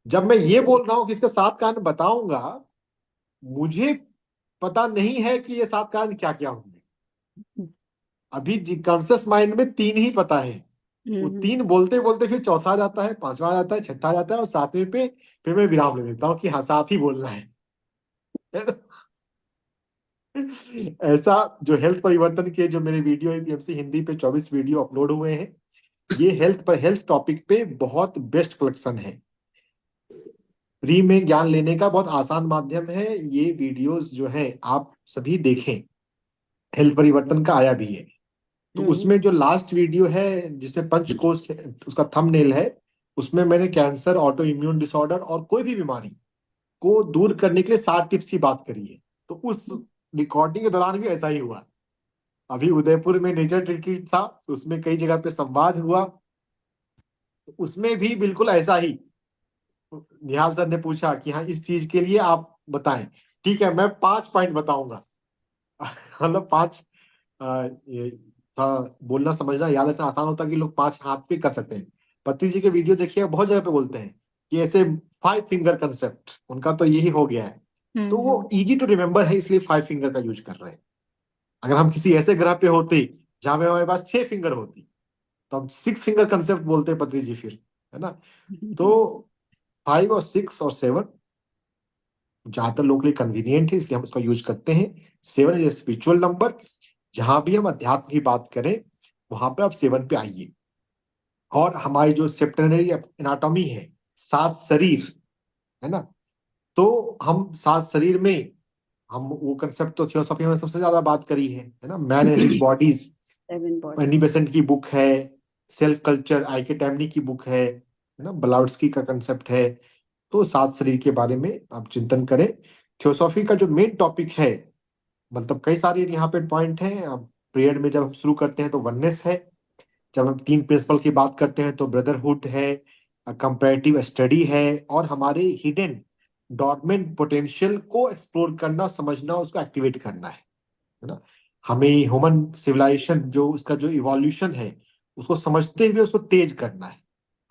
जब मैं ये बोल रहा हूँ कि इसके 7 कारण बताऊंगा, मुझे पता नहीं है कि ये 7 कारण क्या क्या होंगे। अभी कॉन्शियस माइंड में 3 ही पता है। वो 3 बोलते बोलते फिर चौथा आ जाता है, पांचवा आ जाता है, छठा आ जाता है, और 7वें पे फिर मैं विराम ले लेता हूँ कि हाँ 7 ही बोलना है। ऐसा जो हेल्थ परिवर्तन के जो मेरे वीडियो है पीएमसी हिंदी पे 24 वीडियो अपलोड हुए हैं, ये हेल्थ टॉपिक पे बहुत बेस्ट कलेक्शन है। फ्री में ज्ञान लेने का बहुत आसान माध्यम है। ये वीडियोस जो है आप सभी देखें, हेल्थ परिवर्तन का आया भी है। तो उसमें जो लास्ट वीडियो है जिसमें पंचकोश उसका थंबनेल है, उसमें मैंने कैंसर, ऑटो इम्यून डिसऑर्डर और कोई भी बीमारी को दूर करने के लिए 7 टिप्स की बात करी है। तो उस रिकॉर्डिंग के दौरान भी ऐसा ही हुआ। अभी उदयपुर में नेचर रिट्रीट था, उसमें कई जगह पे संवाद हुआ, तो उसमें भी बिल्कुल ऐसा ही निहाल सर ने पूछा कि हाँ इस चीज के लिए आप बताएं। ठीक है, मैं 5 पॉइंट बताऊंगा। मतलब 5 ये थोड़ा बोलना समझना याद रखना आसान होता है कि लोग 5 हाथ पे कर सकते हैं। पत्नी जी के वीडियो देखिए, बहुत जगह पे बोलते हैं कि ऐसे 5 फिंगर कंसेप्ट, उनका तो यही हो गया है। तो वो इजी टू रिमेम्बर है, इसलिए 5 फिंगर का यूज कर रहे हैं। अगर हम किसी ऐसे ग्रह पे होते जहां पे हमारे पास 6 फिंगर होती, तो हम 6 फिंगर कंसेप्ट बोलते हैं पत्नी जी फिर, है ना। तो 5 और 6 और 7 ज्यादातर लोग के लिए कन्वीनियंट है, इसलिए हम इसका यूज करते हैं। 7 इज स्पिरिचुअल नंबर। जहां भी हम अध्यात्म की बात करें, वहां पे आप 7 पे आइए। और हमारी जो सेप्टेनरी एनाटॉमी है, 7 शरीर, है ना, तो हम 7 शरीर में, हम वो कंसेप्ट तो थियोसॉफी में सबसे ज्यादा बात करी है ना, man and his bodies.
7 bodies।
Annie Besant की बुक है, सेल्फ कल्चर आई के टैमनी की बुक है ना, ब्लाउड्सकी का कंसेप्ट है। तो 7 शरीर के बारे में आप चिंतन करें। थियोसॉफी का जो मेन टॉपिक है, मतलब कई सारे यहाँ पे पॉइंट हैं। अब प्रेयर में जब हम शुरू करते हैं तो वननेस है, जब हम 3 प्रिंसिपल की बात करते हैं तो ब्रदरहुड है, कंपैरेटिव स्टडी है, और हमारे हिडन डॉर्मेंट पोटेंशियल को एक्सप्लोर करना, समझना, उसको एक्टिवेट करना है ना। हमें ह्यूमन सिविलाइजेशन जो उसका जो इवोल्यूशन है, उसको समझते हुए उसको तेज करना है,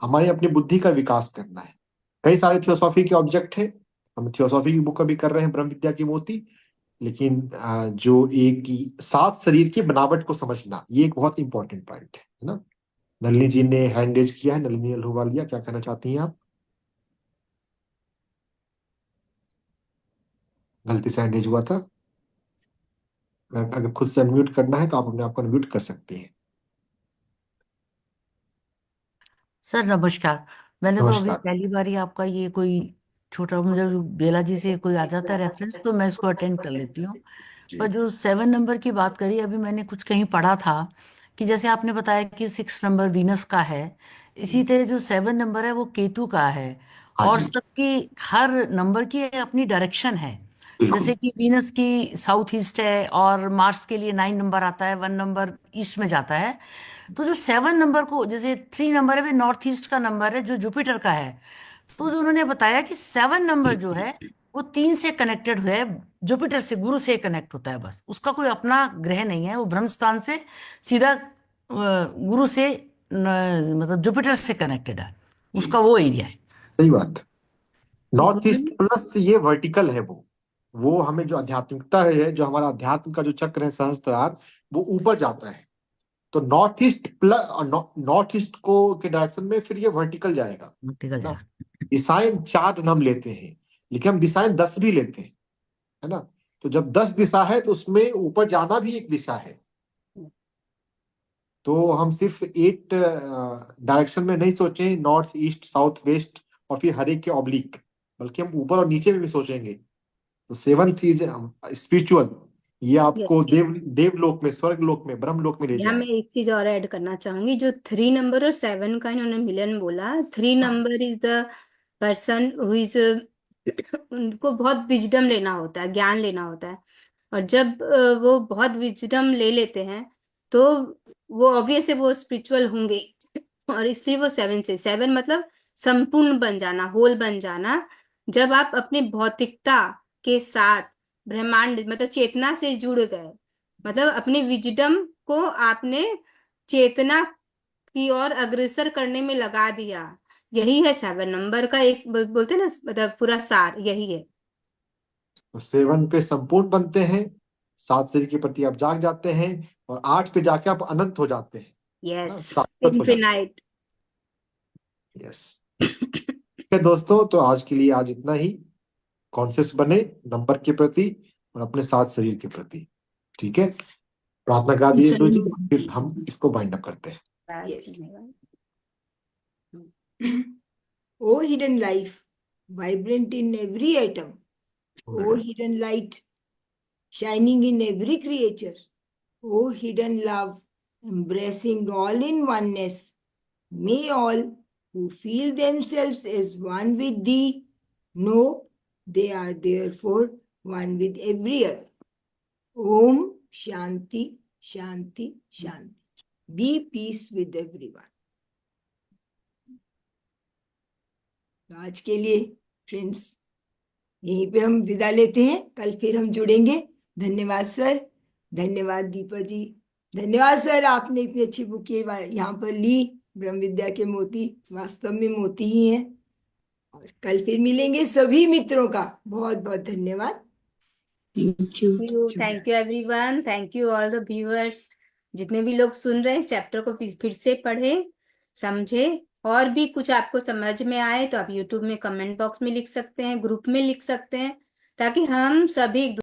हमारे अपनी बुद्धि का विकास करना है। कई सारे थियोसॉफी के ऑब्जेक्ट हैं। हम थियोसॉफी की बुक अभी कर रहे हैं, ब्रह्म विद्या की मोती। लेकिन जो एक 7 शरीर की बनावट को समझना, ये एक बहुत इंपॉर्टेंट पॉइंट है ना। नलिनी जी ने हैंड रेज किया है, नलिनी अल्हुवालिया, क्या कहना चाहती हैं आप? गलती से हैंड रेज हुआ था। अगर खुद से अनम्यूट करना है तो आप अपने आप को अनम्यूट कर सकती हैं।
सर नमस्कार। मैंने तो अभी
नमस्कार।
पहली बार ही आपका ये कोई छोटा, मुझे जो बेला जी से कोई आ जाता है रेफरेंस, तो मैं इसको अटेंड कर लेती हूँ। पर
जी।
जो 7 नंबर की बात करी, अभी मैंने कुछ कहीं पढ़ा था कि जैसे आपने बताया कि 6 नंबर वीनस का है, इसी तरह जो 7 नंबर है वो केतु का है।
हाँ
और
जी,
सबकी हर नंबर की अपनी डायरेक्शन है।
बिल्कुल
जैसे कि वीनस की साउथ ईस्ट है, और मार्स के लिए 9 नंबर आता है, 1 नंबर ईस्ट में जाता है। तो जो 7 नंबर को, जैसे 3 नंबर है वो नॉर्थ ईस्ट का नंबर है जो जुपिटर का है। तो जो उन्होंने बताया कि 7 नंबर जो है वो 3 से कनेक्टेड है, जुपिटर से, गुरु से कनेक्ट होता है। बस उसका कोई अपना ग्रह नहीं है, वो ब्रह्म स्थान से सीधा गुरु से मतलब जुपिटर से कनेक्टेड है,
जी,
उसका वो एरिया है।
सही बात। नॉर्थ ईस्ट
गुरु
प्लस ये वर्टिकल है, वो हमें जो आध्यात्मिकता है, जो हमारा अध्यात्म का जो चक्र है सहस्त्रार, वो ऊपर जाता है। तो north east plus north east को के डायरेक्शन में फिर ये वर्टिकल जाएगा,
वर्टिकल
है ना।
जाएगा।
दिशाएं 4 हम लेते हैं, लेकिन हम दिशाएं 10 भी लेते हैं, है ना। तो जब 10 दिशा है तो उसमें ऊपर जाना भी एक दिशा है। तो हम सिर्फ 8 डायरेक्शन में नहीं सोचें, नॉर्थ ईस्ट साउथ वेस्ट और फिर हर एक के ऑब्लिक, बल्कि हम ऊपर और नीचे में भी सोचेंगे। तो 7th इज स्पिरिचुअल, ये आपको
Yes.
देवलोक में, स्वर्ग लोक में, ब्रह्म लोक में ले
यहाँ मैं
जाएगा।
एक चीज और ऐड करना चाहूंगी, जो 3 नंबर और 7 का इन्होंने मिलन बोला। 3
हाँ,
number is the person who is, उनको बहुत विजडम लेना होता है, ज्ञान लेना होता है। और जब वो बहुत विजडम ले लेते हैं तो वो ऑब्वियस है वो स्पिरिचुअल होंगे। और इसलिए वो 7 मतलब संपूर्ण बन जाना, होल बन जाना। जब आप अपनी भौतिकता के साथ ब्रह्मांड मतलब चेतना से जुड़ गए, मतलब अपनी विजडम को आपने चेतना की ओर अग्रसर करने में लगा दिया। यही है 7 नंबर का एक बोलते हैं ना, मतलब पूरा सार यही है।
तो 7 पे संपूर्ण बनते हैं, 7 शरीर के प्रति आप जाग जाते हैं, और 8 पे जाके आप अनंत हो जाते हैं, है ना,
यस,
शाश्वत हो जाते
इनफिनाइट।
हैं। यस। ठीक है दोस्तों, तो आज के लिए आज इतना ही। कॉन्शियस बने नंबर के प्रति और अपने 7 शरीर के प्रति। ठीक है, प्रार्थना करा दिए गुरु जी, फिर हम इसको बाइंड अप करते हैं।
Yes.
धन्यवाद।
O hidden life, vibrant in every atom. O hidden light, shining in every creature. O hidden love, embracing all in oneness. May all who feel themselves as one with thee know they are therefore one with every other. Om Shanti, Shanti, Shanti. Be peace with everyone. तो आज के लिए friends यहीं पे हम विदा लेते हैं, कल फिर हम जुड़ेंगे। धन्यवाद सर, धन्यवाद दीपा जी, धन्यवाद सर, आपने इतनी अच्छी बुक यहाँ पर ली। ब्रह्म विद्या के मोती वास्तव में मोती ही हैं। और कल फिर मिलेंगे। सभी मित्रों का बहुत बहुत धन्यवाद।
Thank you everyone, thank you all the viewers. जितने भी लोग सुन रहे हैं चैप्टर को फिर से पढ़े, समझे, और भी कुछ आपको समझ में आए तो आप यूट्यूब में कमेंट बॉक्स में लिख सकते हैं, ग्रुप में लिख सकते हैं, ताकि हम सभी